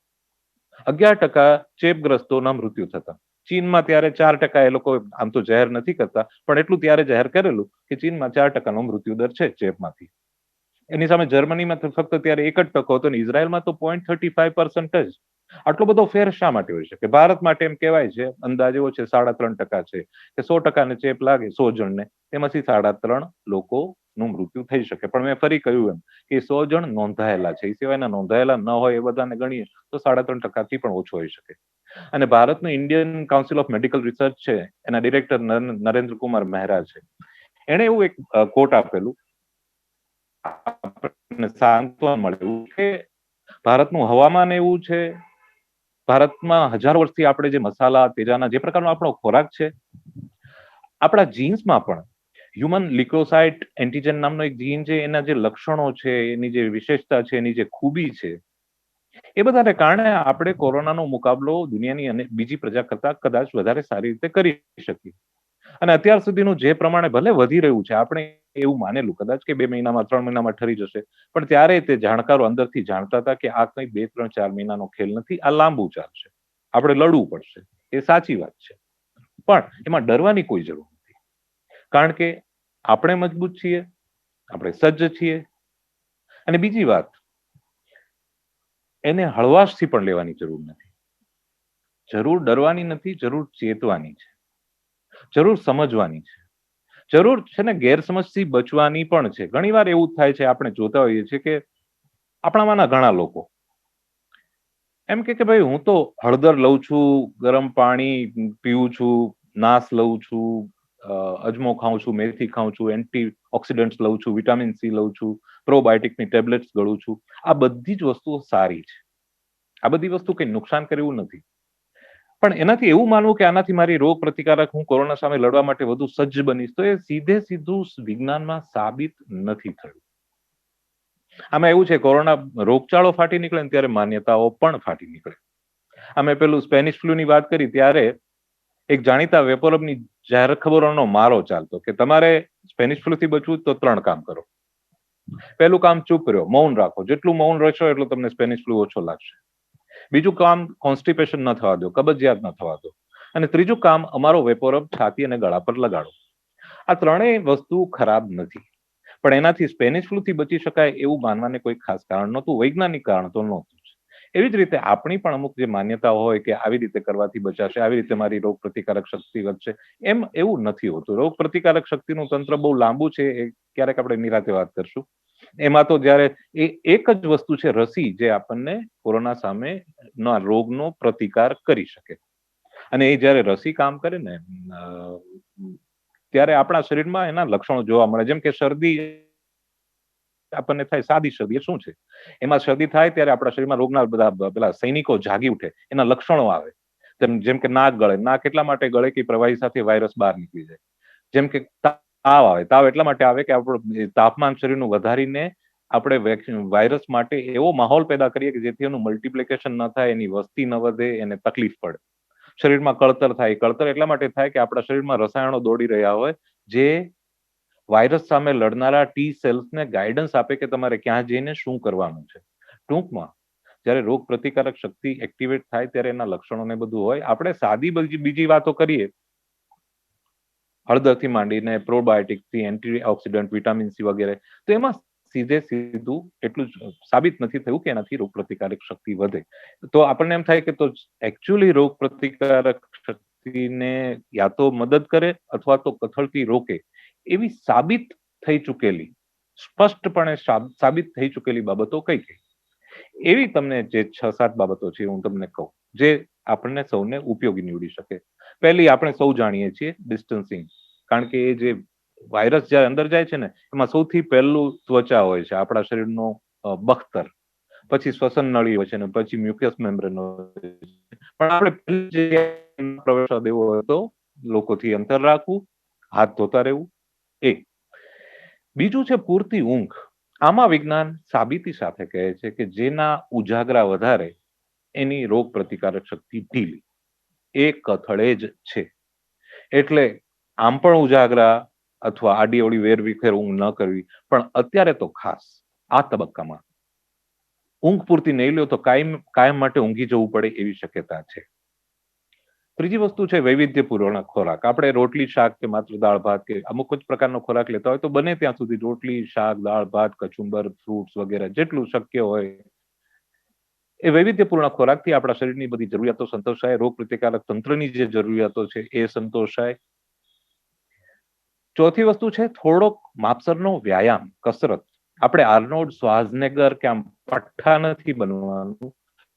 11% ચેપગ્રસ્તોના મૃત્યુ થતા. ચીનમાં ત્યારે 4% એ લોકો આમ તો જાહેર નથી કરતા, પણ એટલું ત્યારે જાહેર કરેલું કે ચીનમાં 4%નો મૃત્યુ દર છે ચેપમાંથી. એની સામે જર્મનીમાં ફક્ત ત્યારે 1% હતો ને ઇઝરાયલમાં તો 0.35% જ. આટલો બધો ફેર શા માટે હોય છે કે ભારત માટે એમ કહેવાય છે અંદાજ એવો છે 3.5% છે કે 100%ને ચેપ લાગે 100 જણને, એમાંથી 3.5 લોકોનું મૃત્યુ થઈ શકે. પણ મેં ફરી કહ્યું એમ કે 100 જણ નોંધાયેલા છે, એ સિવાયના નોંધાયેલા ન હોય એ બધાને ગણીએ તો 3.5%થી પણ ઓછો હોઈ શકે. અને ભારતનું Indian council of medical research છે, એના ડિરેક્ટર નરેન્દ્ર કુમાર મહેરા છે, એણે એવું એક કોટ આપેલું, આપણને સાંત્વના મળે એવું કે ભારતનું હવામાન એવું છે, ભારતમાં હજારો વર્ષથી આપણે જે મસાલા તેજાના જે પ્રકારનો આપણો ખોરાક છે, આપણા જીન્સમાં પણ હ્યુમન લિકોસાઇટ એન્ટીજન નામનો એક જીન છે, એના જે લક્ષણો છે, એની જે વિશેષતા છે, એની જે ખૂબી છે, એ બધાને કારણે આપણે કોરોનાનો મુકાબલો દુનિયાની અને બીજી પ્રજા કરતા કદાચ વધારે સારી રીતે કરી શકીએ. અને અત્યાર સુધીનું જે પ્રમાણે ભલે વધી રહ્યું છે, આપણે એવું માનેલું કદાચ કે 2 મહિનામાં 3 મહિનામાં ઠરી જશે, પણ ત્યારે તે જાણકારો અંદરથી જાણતા હતા કે આ કંઈ 2, 3, 4 મહિનાનો ખેલ નથી, આ લાંબુ ચાલશે, આપણે લડવું પડશે. એ સાચી વાત છે, પણ એમાં ડરવાની કોઈ જરૂર નથી, કારણ કે આપણે મજબૂત છીએ, આપણે સજ્જ છીએ. અને બીજી વાત, એને હળવાશથી પણ લેવાની જરૂર નથી. જરૂર ડરવાની નથી, જરૂર ચેતવાની છે, જરૂર સમજવાની છે, જરૂર છે ને ગેરસમજથી બચવાની પણ છે. ઘણીવાર એવું થાય છે, આપણે જોતા હોઈએ છીએ કે આપણામાંના ઘણા લોકો એમ કે ભાઈ હું તો હળદર લઉં છું, ગરમ પાણી પીવું છું, નાસ લઉં છું, અજમો ખાઉં છું, મેથી ખાઉં છું, એન્ટી ઓક્સિડન્ટ્સ લઉં છું, વિટામિન સી લઉં છું, પ્રોબાયોટિકની ટેબ્લેટ્સ ગળું છું. આ બધી જ વસ્તુઓ સારી છે, આ બધી વસ્તુ કંઈ નુકસાન કરે એવું નથી, પણ એનાથી એવું માનવું કે આનાથી મારી રોગ પ્રતિકારક હું કોરોના સામે લડવા માટે વધુ સજ્જ બનીશ, તો એ સીધે સીધું વિજ્ઞાનમાં સાબિત નથી થયું. આમાં એવું છે, કોરોના રોગચાળો ફાટી નીકળે ને ત્યારે માન્યતાઓ પણ ફાટી નીકળે. અમે પેલું સ્પેનિશ ફ્લૂની વાત કરી ત્યારે એક જાણીતા વેપોરબની જાહેર ખબરોનો મારો ચાલતો કે તમારે સ્પેનિશ ફ્લૂથી બચવું તો 3 કામ કરો. પહેલું કામ ચૂપ રહ્યો, મૌન રાખો, જેટલું મૌન રહેશો એટલું તમને સ્પેનિશ ફ્લૂ ઓછો લાગશે. બીજું કામ કોન્સ્ટિપેશન ન થવા દો, કબજિયાત ન થવા દો. અને ત્રીજું કામ અમારો વેપોરબ છાતી અને ગળા પર લગાડો. આ ત્રણેય વસ્તુ ખરાબ નથી, પણ એનાથી સ્પેનિશ ફ્લૂથી બચી શકાય એવું માનવાને કોઈ ખાસ કારણ નહોતું, વૈજ્ઞાનિક કારણ તો નહોતું. એવી જ રીતે આપણી પણ અમુક જે માન્યતાઓ હોય કે આવી રીતે કરવાથી બચાશે, આવી રીતે મારી રોગ પ્રતિકારક શક્તિ વધશે, એમ એવું નથી હોતું. રોગ પ્રતિકારક શક્તિનું તંત્ર બહુ લાંબુ છે, એ ક્યારેક આપણે નિરાતે વાત કરશું. એમાં તો જ્યારે એક જ વસ્તુ છે રસી, જે આપણને કોરોના સામે રોગનો પ્રતિકાર કરી શકે. અને એ જ્યારે રસી કામ કરે ને ત્યારે આપણા શરીરમાં એના લક્ષણો જોવા મળે. જેમ કે શરદી આપણને થાય, સાદી શરદી એ શું છે? એમાં શરદી થાય ત્યારે આપણા શરીરમાં રોગના બધા પેલા સૈનિકો જાગી ઉઠે, એના લક્ષણો આવે. જેમ કે નાક ગળે, નાક એટલા માટે ગળે કે પ્રવાહી સાથે વાયરસ બહાર નીકળી જાય. જેમ કે તાવ આવે, તાવ એટલા માટે આવે કે આપણું તાપમાન શરીરનું વધારીને આપણે વાયરસ માટે એવો માહોલ પેદા કરીએ કે જેથી એનું મલ્ટિપ્લિકેશન ન થાય, એની વસ્તી ન વધે, એને તકલીફ પડે. શરીરમાં કળતર થાય, કળતર એટલા માટે થાય કે આપણા શરીરમાં રસાયણો દોડી રહ્યા હોય જે વાયરસ સામે લડનારા ટી સેલ્સને ગાઈડન્સ આપે કે તમારે ક્યાં જઈને શું કરવાનું છે. ટૂંકમાં જ્યારે રોગ પ્રતિકારક શક્તિ એક્ટિવેટ થાય ત્યારે એના લક્ષણો ને બધું હોય. આપણે સાદી બીજી વાતો કરીએ, હળદરથી માંડીને પ્રોબાયોટિકથી, એન્ટી ઓક્સિડન્ટ, વિટામિન સી વગેરે, તો એમાં સીધે સીધું એટલું જ સાબિત નથી થયું કે એનાથી રોગ પ્રતિકારક શક્તિ વધે. તો આપણને એમ થાય કે તો એકચ્યુઅલી રોગ પ્રતિકારક શક્તિને યા તો મદદ કરે અથવા તો કથળતી રોકે. એવી સાબિત થઈ ચૂકેલી, સ્પષ્ટપણે સાબિત થઈ ચૂકેલી બાબતો કઈ કઈ? એવી તમને જે 6-7 બાબતો છે હું તમને કહું, જે આપણને સૌને ઉપયોગી નીવડી શકે. પહેલી આપણે સૌ જાણીએ છીએ, ડિસ્ટન્સિંગ. કારણ કે એ જે વાયરસ જ્યારે અંદર જાય છે ને, એમાં સૌથી પહેલું ત્વચા હોય છે, આપણા શરીરનો બખ્તર, પછી શ્વસન નળી હોય છે, અને પછી મ્યુકસ મેમ્બ્રેન હોય છે. પણ આપણે પહેલી જગ્યાએ પ્રવેશવા દેવો હોય તો લોકોથી અંતર રાખવું, હાથ ધોતા રહેવું. એક બીજું છે પૂરતી ઊંઘ. આમાં વિજ્ઞાન સાબિતી સાથે કહે છે કે જેના ઉજાગરા વધારે એની રોગ પ્રતિકારક શક્તિ ઢીલી. એ કથળે જ છે. એટલે આમ પણ ઉજાગરા અથવા આડી અવળી વેરવિખેર ઊંઘ ન કરવી, પણ અત્યારે તો ખાસ આ તબક્કામાં ઊંઘ પૂરતી નહીં લ્યો તો કાયમ માટે ઊંઘી જવું પડે એવી શક્યતા છે. ત્રીજી વસ્તુ છે વૈવિધ્યપૂર્ણ ખોરાક. આપણે રોટલી શાક કે માત્ર દાળ ભાત કે અમુક જ પ્રકારનો ખોરાક લેતા હોય તો બને ત્યાં સુધી રોટલી શાક દાળ ભાત કચુંબર ફ્રૂટ્સ વગેરે જેટલું શક્ય હોય એ વૈવિધ્યપૂર્ણ ખોરાકથી આપણા શરીરની બધી જરૂરિયાતો સંતોષાય, રોગ પ્રતિકારક તંત્રની જે જરૂરિયાતો છે એ સંતોષાય. ચોથી વસ્તુ છે થોડોક માપસરનો વ્યાયામ, કસરત. આપણે આર્નોલ્ડ શ્વાર્ઝનેગર કે આમ પઠ્ઠા નથી બનવાનું,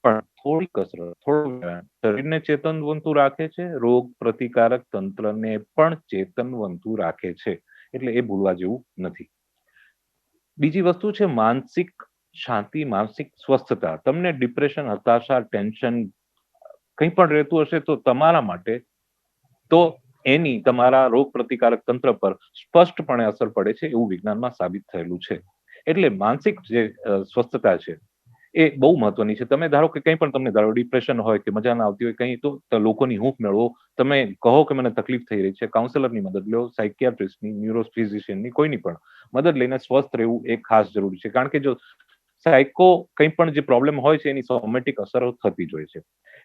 પણ થોડી કસરત, થોડું વ્યાયામ શરીરને ચેતનવંતું રાખે છે, રોગ પ્રતિકારક તંત્રને પણ ચેતનવંતું રાખે છે. એટલે એ ભૂલવા જેવું નથી. બીજી વસ્તુ છે માનસિક શાંતિ, માનસિક સ્વસ્થતા. તમને ડિપ્રેશન, હતાશા, ટેન્શન કંઈ પણ રહેતું હશે તો તમારા માટે તો એની તમારા રોગ પ્રતિકારક તંત્ર પર સ્પષ્ટપણે અસર પડે છે, એવું વિજ્ઞાનમાં સાબિત થયેલું છે. એટલે માનસિક જે સ્વસ્થતા છે એ બહુ મહત્વની છે. તમે ધારો કે કંઈ પણ તમને ધારો ડિપ્રેશન હોય કે મજા ના આવતી હોય કંઈ, તો લોકોની હૂંફ મેળવો. તમે કહો કે મને તકલીફ થઈ રહી છે, કાઉન્સેલરની મદદ લો, સાયકિયાટ્રિસ્ટની, ન્યુરોફિઝિશિયનની, કોઈની પણ મદદ લઈને સ્વસ્થ રહેવું એ ખાસ જરૂરી છે. કારણ કે જો સાયકો કંઈ પણ જે પ્રોબ્લેમ હોય છે એની સોમેટિક અસરો થતી જ હોય છે.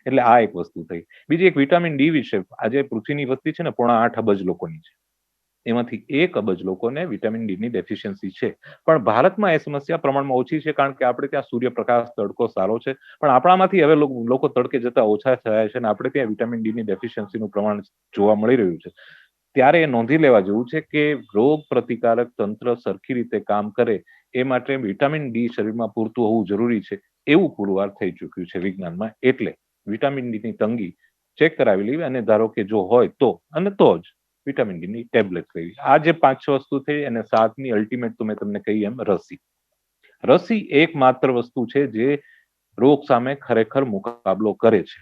એટલે આ એક વસ્તુ થઈ. બીજી એક વિટામિન ડી વિશે. આજે પૃથ્વીની વસ્તી છે ને 8.5 અબજ લોકોની છે, એમાંથી 1 અબજ લોકોને વિટામિન ડી ની ડેફિશિયન્સી છે. પણ ભારતમાં એ સમસ્યા પ્રમાણમાં ઓછી છે, કારણ કે આપણે ત્યાં સૂર્યપ્રકાશ તડકો સારો છે. પણ આપણામાંથી હવે લોકો તડકે જતા ઓછા થયા છે અને આપણે ત્યાં વિટામિન ડી ની ડેફિશિયન્સીનું પ્રમાણ જોવા મળી રહ્યું છે. ત્યારે એ નોંધી લેવા જેવું છે કે રોગ પ્રતિકારક તંત્ર સરખી રીતે કામ કરે એ માટે વિટામિન ડી શરીરમાં પૂરતું હોવું જરૂરી છે, એવું પુરવાર થઈ ચૂક્યું છે વિજ્ઞાનમાં. એટલે વિટામિન ડી ની તંગી ચેક કરાવી લેવી, અને ધારો કે જો હોય તો અને તો જ વિટામિન ડી ની ટેબ્લેટ લેવી. આ જે 5-6 વસ્તુ થઈ, અને 7મી અલ્ટિમેટ તો મેં તમને કહી એમ રસી. રસી એકમાત્ર વસ્તુ છે જે રોગ સામે ખરેખર મુકાબલો કરે છે.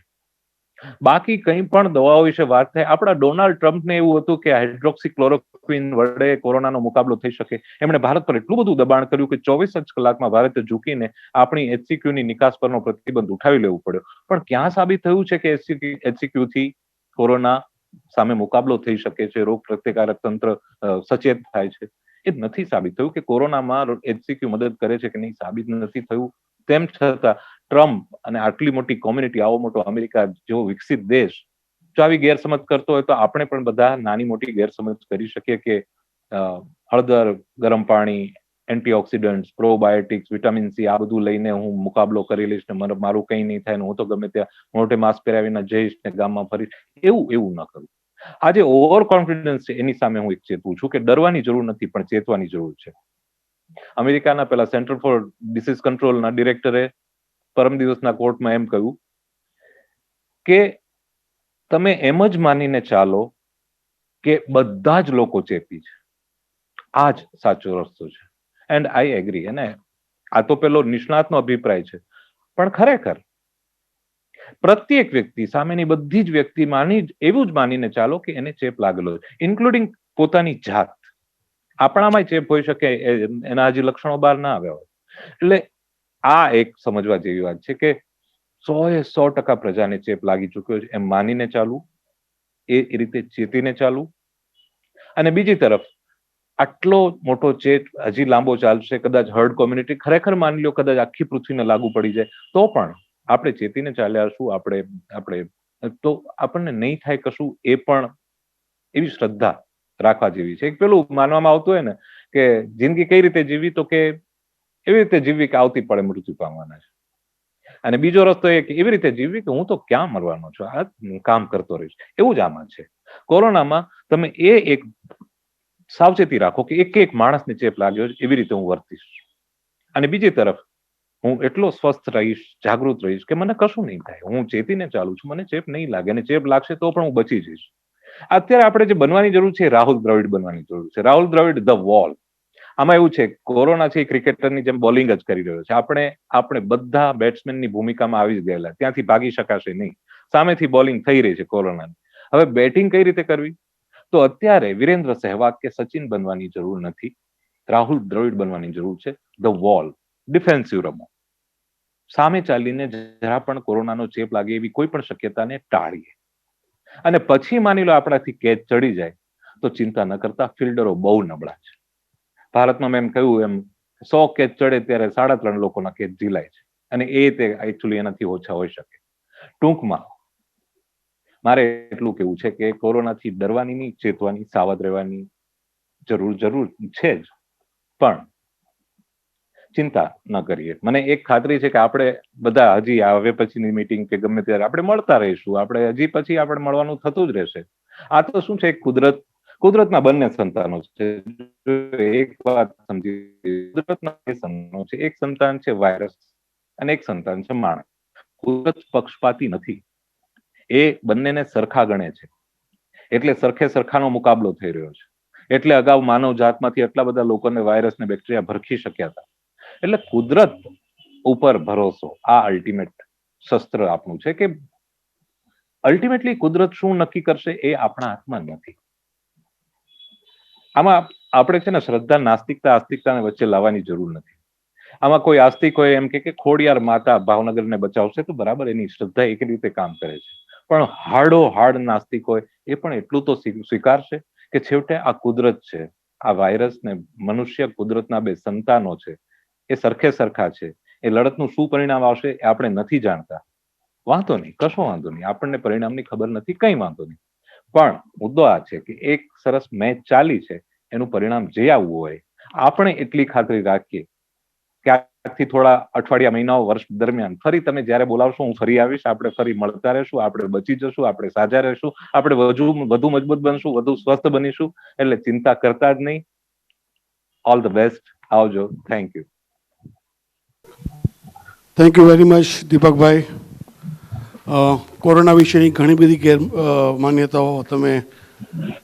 બાકી કંઈ પણ દવાઓ વિશે વાત થાય, આપણા ડોનાલ્ડ ટ્રમ્પને એવું હતું કે હાઇડ્રોક્સીક્લોરોક્વિન વડે કોરોનાનો મુકાબલો થઈ શકે. એમણે ભારત પર એટલું બધું દબાણ કર્યું કે 24 જ કલાકમાં ભારતે ઝૂકીને આપણી HCQ ની નિકાસ પરનો પ્રતિબંધ ઉઠાવી લેવું પડ્યો. પણ ક્યાં સાબિત થયું છે કે HCQ થી કોરોના સામે મુકાબલો થઈ શકે છે, રોગ પ્રતિકારક તંત્ર સચેત થાય છે? એ નથી સાબિત થયું. કે કોરોનામાં HCQ મદદ કરે છે કે નહીં, સાબિત નથી થયું. તેમ છતાં ટ્રમ્પ અને આટલી મોટી કોમ્યુનિટી, આવો મોટો અમેરિકા જેવો વિકસિત દેશ જો આવી ગેરસમજ કરતો હોય તો આપણે પણ બધા નાની મોટી ગેરસમજ કરી શકીએ કે હળદર, ગરમ પાણી, એન્ટીઓક્સિડન્ટ્સ, પ્રોબાયોટિક્સ, વિટામિન સી આ બધું લઈને હું મુકાબલો કરી લઈશ ને મારું કંઈ નહીં થાય ને હું તો ગમે ત્યાં મોઢે માસ્ક પહેરાવીને જઈશ ને ગામમાં ફરીશ, એવું ન કરું. આજે ઓવર કોન્ફિડન્સ છે એની સામે હું એક ચેતવું છું કે ડરવાની જરૂર નથી, પણ ચેતવાની જરૂર છે. અમેરિકાના પેલા સેન્ટર ફોર ડિસીઝ કંટ્રોલના ડિરેક્ટરે પરમ દિવસના કોર્ટમાં એમ કહ્યું કે તમે એમ જ માનીને ચાલો કે બધા જ લોકો ચેપી છે, આ જ સાચો રસ્તો છે. And I agree. અને આ તો પેલો નિષ્ણાતનો અભિપ્રાય છે, પણ ખરેખર પ્રત્યેક વ્યક્તિ, સામેની બધી જ વ્યક્તિ એવું જ માનીને ચાલો કે એને ચેપ લાગેલો છે, ઇન્ક્લુડિંગ પોતાની જાત. આપણામાં ચેપ હોઈ શકે, એના હજી લક્ષણો બહાર ના આવ્યા હોય. એટલે આ એક સમજવા જેવી વાત છે કે 100% પ્રજાને ચેપ લાગી ચુક્યો છે એમ માનીને ચાલવું, એ રીતે ચેતીને ચાલવું. અને બીજી તરફ આટલો મોટો ચેપ હજી લાંબો ચાલશે, કદાચ હર્ડ કોમ્યુનિટી ખરેખર માની લો કદાચ આખી પૃથ્વીને લાગુ પડી જાય તો પણ આપણે ચેતીને ચાલ્યા શું, આપણે તો આપણને નહીં થાય કશું, એ પણ એવી શ્રદ્ધા રાખવા જેવી છે. એક પેલું માનવામાં આવતું હોય ને કે જિંદગી કઈ રીતે જીવવી, તો કે એવી રીતે જીવવી કે આવતી પડે મૃત્યુ પામવાના છે. અને બીજો રસ્તો એ કે એવી રીતે જીવવી કે હું તો ક્યાં મરવાનો છું, આ કામ કરતો રહીશ. એવું જ આમાં છે. કોરોનામાં તમે એક સાવચેતી રાખો કે એક એક માણસને ચેપ લાગ્યો છે એવી રીતે હું વર્તીશ. અને બીજી તરફ હું એટલો સ્વસ્થ રહીશ, જાગૃત રહીશ કે મને કશું નહીં થાય. હું ચેતીને ચાલુ છું, મને ચેપ નહીં લાગે, અને ચેપ લાગશે તો પણ હું બચી જઈશ. અત્યારે આપણે જે બનવાની જરૂર છે, રાહુલ દ્રવિડ બનવાની જરૂર છે. Rahul Dravid the wall. આમાં એવું છે, કોરોના છે ક્રિકેટરની જેમ બોલિંગ જ કરી રહ્યો છે. આપણે બધા બેટ્સમેનની ભૂમિકામાં આવી જ ગયેલા, ત્યાંથી ભાગી શકાશે નહીં. સામેથી બોલિંગ થઈ રહી છે કોરોનાની. હવે બેટિંગ કઈ રીતે કરવી? તો અત્યારે વિરેન્દ્ર સહેવાગ કે સચિન બનવાની જરૂર નથી, રાહુલ દ્રવિડ બનવાની જરૂર છે. ધ વોલ, ડિફેન્સિવ રમો. સામે ચાલીને જરા પણ કોરોનાનો ચેપ લાગે એવી કોઈ પણ શક્યતાને ટાળીએ. અને પછી માની લો આપણાથી કેચ ચડી જાય તો ચિંતા ન કરતા, ફિલ્ડરો બહુ નબળા છે. ભારતમાં મેં એમ કહ્યું એમ 100 કેચ ચડે ત્યારે 3.5 લોકોના કેચ ઝીલાય છે, અને તે એકચ્યુઅલી એનાથી ઓછા હોઈ શકે. ટૂંકમાં મારે એટલું કેવું છે કે કોરોનાથી ડરવાની નહીં, ચેતવાની, સાવધ રહેવાની જરૂર છે જ, પણ ચિંતા ન કરીએ. મને એક ખાતરી છે કે આપણે બધા હજી હવે પછીની મીટિંગ કે ગમે ત્યારે આપણે મળતા રહીશું. આપણે હજી પછી આપણે મળવાનું થતું જ રહેશે. આ તો શું છે, કુદરતના બંને સંતાનો છે. એક વાત સમજી, કુદરતના બે સંતાનો છે. એક સંતાન છે વાયરસ અને એક સંતાન છે માણસ. કુદરત પક્ષપાતી નથી, એ બંનેને સરખા ગણે છે. એટલે સરખે સરખાનો મુકાબલો થઈ રહ્યો છે. એટલે અગાઉ માનવ જાતમાંથી એટલા બધા લોકોને વાયરસ ને બેક્ટેરિયા ભરખી શક્યા હતા. એટલે કુદરત ઉપર ભરોસો આ અલ્ટિમેટ શસ્ત્ર આપણું છે, કે અલ્ટિમેટલી કુદરત શું નક્કી કરશે એ આપણા હાથમાં નથી. આમાં આપણે છે ને શ્રદ્ધા, નાસ્તિકતા, આસ્તિકતાને વચ્ચે લાવવાની જરૂર નથી. આમાં કોઈ આસ્તિક હોય એમ કે ખોડિયાર માતા ભાવનગરને બચાવશે, તો બરાબર, એની શ્રદ્ધા એક રીતે કામ કરે છે. પણ હાર્ડ નાસ્તિક હોય એ પણ એટલું તો સ્વીકારશે કે છેવટે આ કુદરત છે, આ વાયરસ ને મનુષ્ય કુદરતના બે સંતાનો છે, એ સરખે સરખા છે. એ લડતનું શું પરિણામ આવશે એ આપણે નથી જાણતા. વાંધો નહીં, કશો વાંધો નહીં, આપણને પરિણામની ખબર નથી, કઈ વાંધો નહીં. પણ મુદ્દો આ છે કે એક સરસ મેચ ચાલી છે, એનું પરિણામ જે આવવું હોય, આપણે એટલી ખાતરી રાખીએ કે આજથી થોડા અઠવાડિયા, મહિનાઓ, વર્ષ દરમિયાન ફરી તમે જ્યારે બોલાવશો હું ફરી આવીશ, આપણે ફરી મળતા રહેશું, આપણે બચી જશું, આપણે સાજા રહેશું, આપણે વધુ મજબૂત બનશું, વધુ સ્વસ્થ બનીશું. એટલે ચિંતા કરતા જ નહીં. All the best. આવજો. Thank you. Thank you very much Deepakbhai. Corona વિશેની ઘણી બધી માન્યતાઓ તમે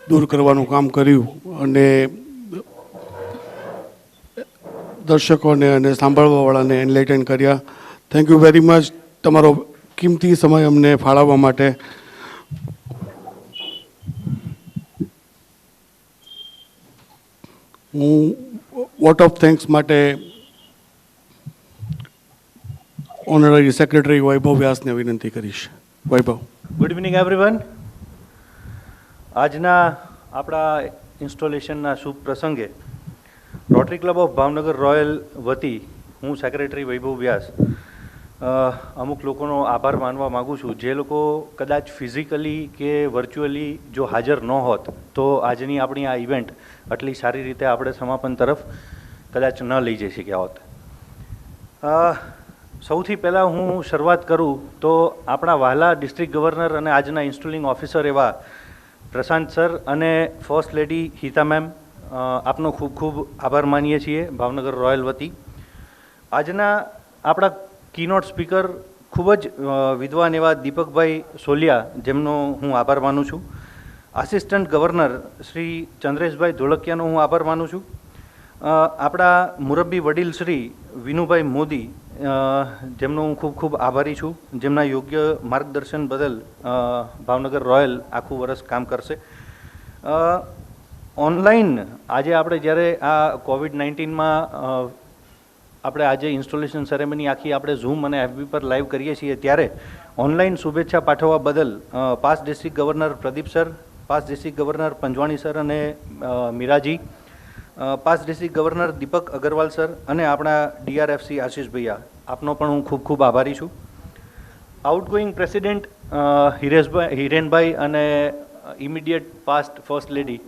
દૂર કરવાનું કામ કર્યું અને દર્શકોને અને સાંભળવાવાળાને એનલાઇટન કર્યા. થેન્ક યુ વેરી મચ તમારો કિંમતી સમય અમને ફાળવવા માટે. હું વોટ ઓફ થેન્ક્સ માટે ઓનરરી સેક્રેટરી વૈભવ વ્યાસને વિનંતી કરીશ. વૈભવ. Good evening everyone. આજના આપણા ઇન્સ્ટોલેશનના શુભ પ્રસંગે Rotary club of Bhavnagar Royal વતી હું સેક્રેટરી વૈભવ વ્યાસ અમુક લોકોનો આભાર માનવા માગું છું, જે લોકો કદાચ ફિઝિકલી કે વર્ચ્યુઅલી જો હાજર ન હોત તો આજની આપણી આ ઇવેન્ટ આટલી સારી રીતે આપણે સમાપન તરફ કદાચ ન લઈ જઈ શક્યા હોત. સૌથી પહેલાં હું શરૂઆત કરું તો આપણા વહાલા ડિસ્ટ્રિક્ટ ગવર્નર અને આજના ઇન્સ્ટોલિંગ ઓફિસર એવા પ્રશાંત સર અને ફર્સ્ટ લેડી હિતા મેમ, આપનો ખૂબ ખૂબ આભાર માનીએ છીએ ભાવનગર રોયલ વતી. આજના આપણા કીનોટ સ્પીકર ખૂબ જ વિદ્વાન એવા દીપકભાઈ સોલિયા, જેમનો હું આભાર માનું છું. આસિસ્ટન્ટ ગવર્નર શ્રી ચંદ્રેશભાઈ ધોળકિયાનો હું આભાર માનું છું. આપણા મુરબ્બી વડીલ શ્રી વિનુભાઈ મોદી, જેમનો હું ખૂબ ખૂબ આભારી છું, જેમના યોગ્ય માર્ગદર્શન બદલ ભાવનગર રોયલ આખું વર્ષ કામ કરશે. ઓનલાઈન આજે આપણે જ્યારે આ કોવિડ-19માં આપણે આજે ઇન્સ્ટોલેશન સેરેમની આખી આપણે ઝૂમ અને એફબી પર લાઈવ કરીએ છીએ, ત્યારે ઓનલાઈન શુભેચ્છા પાઠવવા બદલ pass district governor Pradeep sir, pass district governor Panjwani sir અને મીરાજી, પાસ ડિસ્ટ્રિક્ટ ગવર્નર દીપક અગરવાલ સર અને આપણા ડીઆરએફસી આશીષ ભૈયા, આપનો પણ હું ખૂબ ખૂબ આભારી છું. આઉટગોઈંગ પ્રેસિડેન્ટ હિરેનભાઈ અને immediate past first lady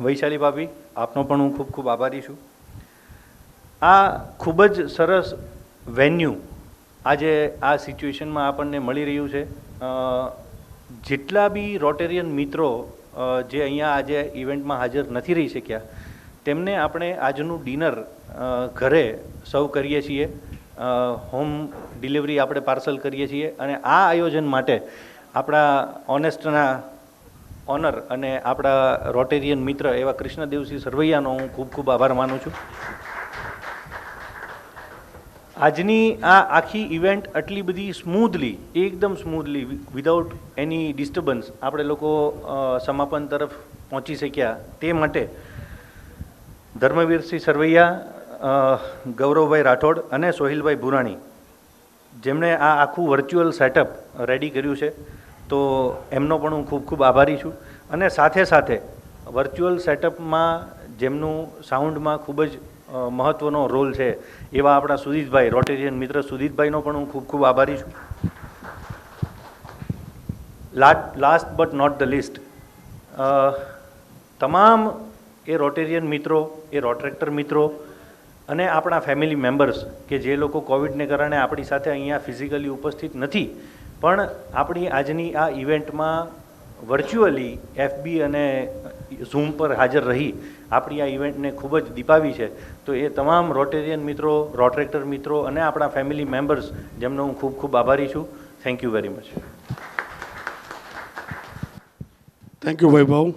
Vaishali ભાભી, આપનો પણ હું ખૂબ ખૂબ આભારી છું. આ ખૂબ જ સરસ વેન્યુ આજે આ સિચ્યુએશનમાં આપણને મળી રહ્યું છે. જેટલા બી રોટેરિયન મિત્રો જે અહીંયા આજે ઇવેન્ટમાં હાજર નથી રહી શક્યા, તેમને આપણે આજનું ડિનર ઘરે સર્વ કરીએ છીએ. હોમ ડિલિવરી આપણે પાર્સલ કરીએ છીએ. અને આ આયોજન માટે આપણા ઓનેસ્ટના ઓનર અને આપણા રોટેરિયન મિત્ર એવા કૃષ્ણદેવસિંહ સરવૈયાનો હું ખૂબ ખૂબ આભાર માનું છું. આજની આ આખી ઇવેન્ટ આટલી બધી સ્મૂધલી, એકદમ સ્મૂધલી, વિધાઉટ એની ડિસ્ટર્બન્સ આપણે લોકો સમાપન તરફ પહોંચી શક્યા, તે માટે ધર્મવીરસિંહ સરવૈયા, ગૌરવભાઈ રાઠોડ અને સોહિલભાઈ ભુરાણી, જેમણે આ આખું વર્ચ્યુઅલ સેટઅપ રેડી કર્યું છે, તો એમનો પણ હું ખૂબ ખૂબ આભારી છું. અને સાથે સાથે વર્ચ્યુઅલ સેટઅપમાં જેમનું સાઉન્ડમાં ખૂબ જ મહત્ત્વનો રોલ છે એવા આપણા સુદીતભાઈ, રોટેરિયન મિત્ર સુદીતભાઈનો પણ હું ખૂબ ખૂબ આભારી છું. Last but not the least, તમામ એ રોટેરિયન મિત્રો, એ રોટ્રેક્ટર મિત્રો અને આપણા ફેમિલી મેમ્બર્સ કે જે લોકો કોવિડને કારણે આપણી સાથે અહીંયા ફિઝિકલી ઉપસ્થિત નથી, પણ આપણી આજની આ ઇવેન્ટમાં વર્ચ્યુઅલી એફબી અને ઝૂમ પર હાજર રહી આપણી આ ઇવેન્ટને ખૂબ જ દીપાવી છે. તો એ તમામ રોટેરિયન મિત્રો, રોટ્રેક્ટર મિત્રો અને આપણા ફેમિલી મેમ્બર્સ, જેમનો હું ખૂબ ખૂબ આભારી છું. Thank you very much. Thank you Vaibhav.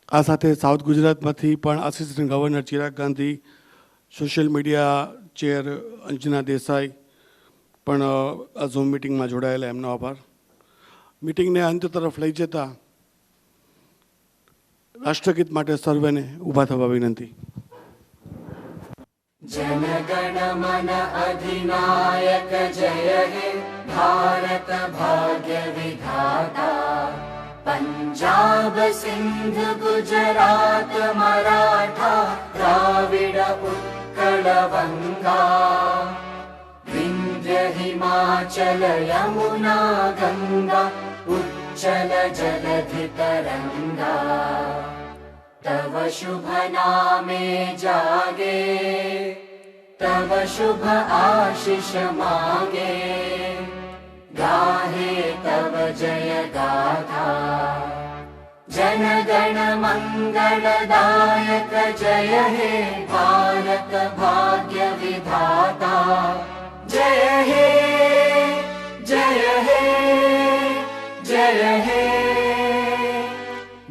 આ સાથે સાઉથ ગુજરાતમાંથી પણ assistant governor Chirag Gandhi, social media chair Anjana Desai પણ આ ઝૂમ મિટિંગમાં જોડાયેલા, એમનો આભાર. મિટિંગને અંત તરફ લઈ જતા રાષ્ટ્રગીત માટે સર્વેને ઊભા થવા વિનંતી. जनगण मन अधिनायक जय हे भारत भाग्य विधाता, पंजाब सिंध गुजरात मराठा द्राविड उत्कल बंगा, विंध्य हिमाचल यमुना गंगा उच्चल जलधि तरंगा, तव शुभ नामे जागे, तव शुभ आशीष मांगे, गाहे तव जय गाथा. जन गण मंगलदायक जय हे भारत भाग्य विधाता, जय हे जय हे जय हे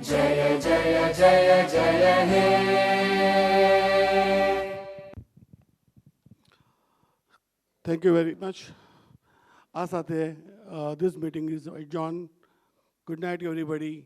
जय जय जय जय हे. Thank you very much. આ સાથે this meeting is adjourned. Good night everybody.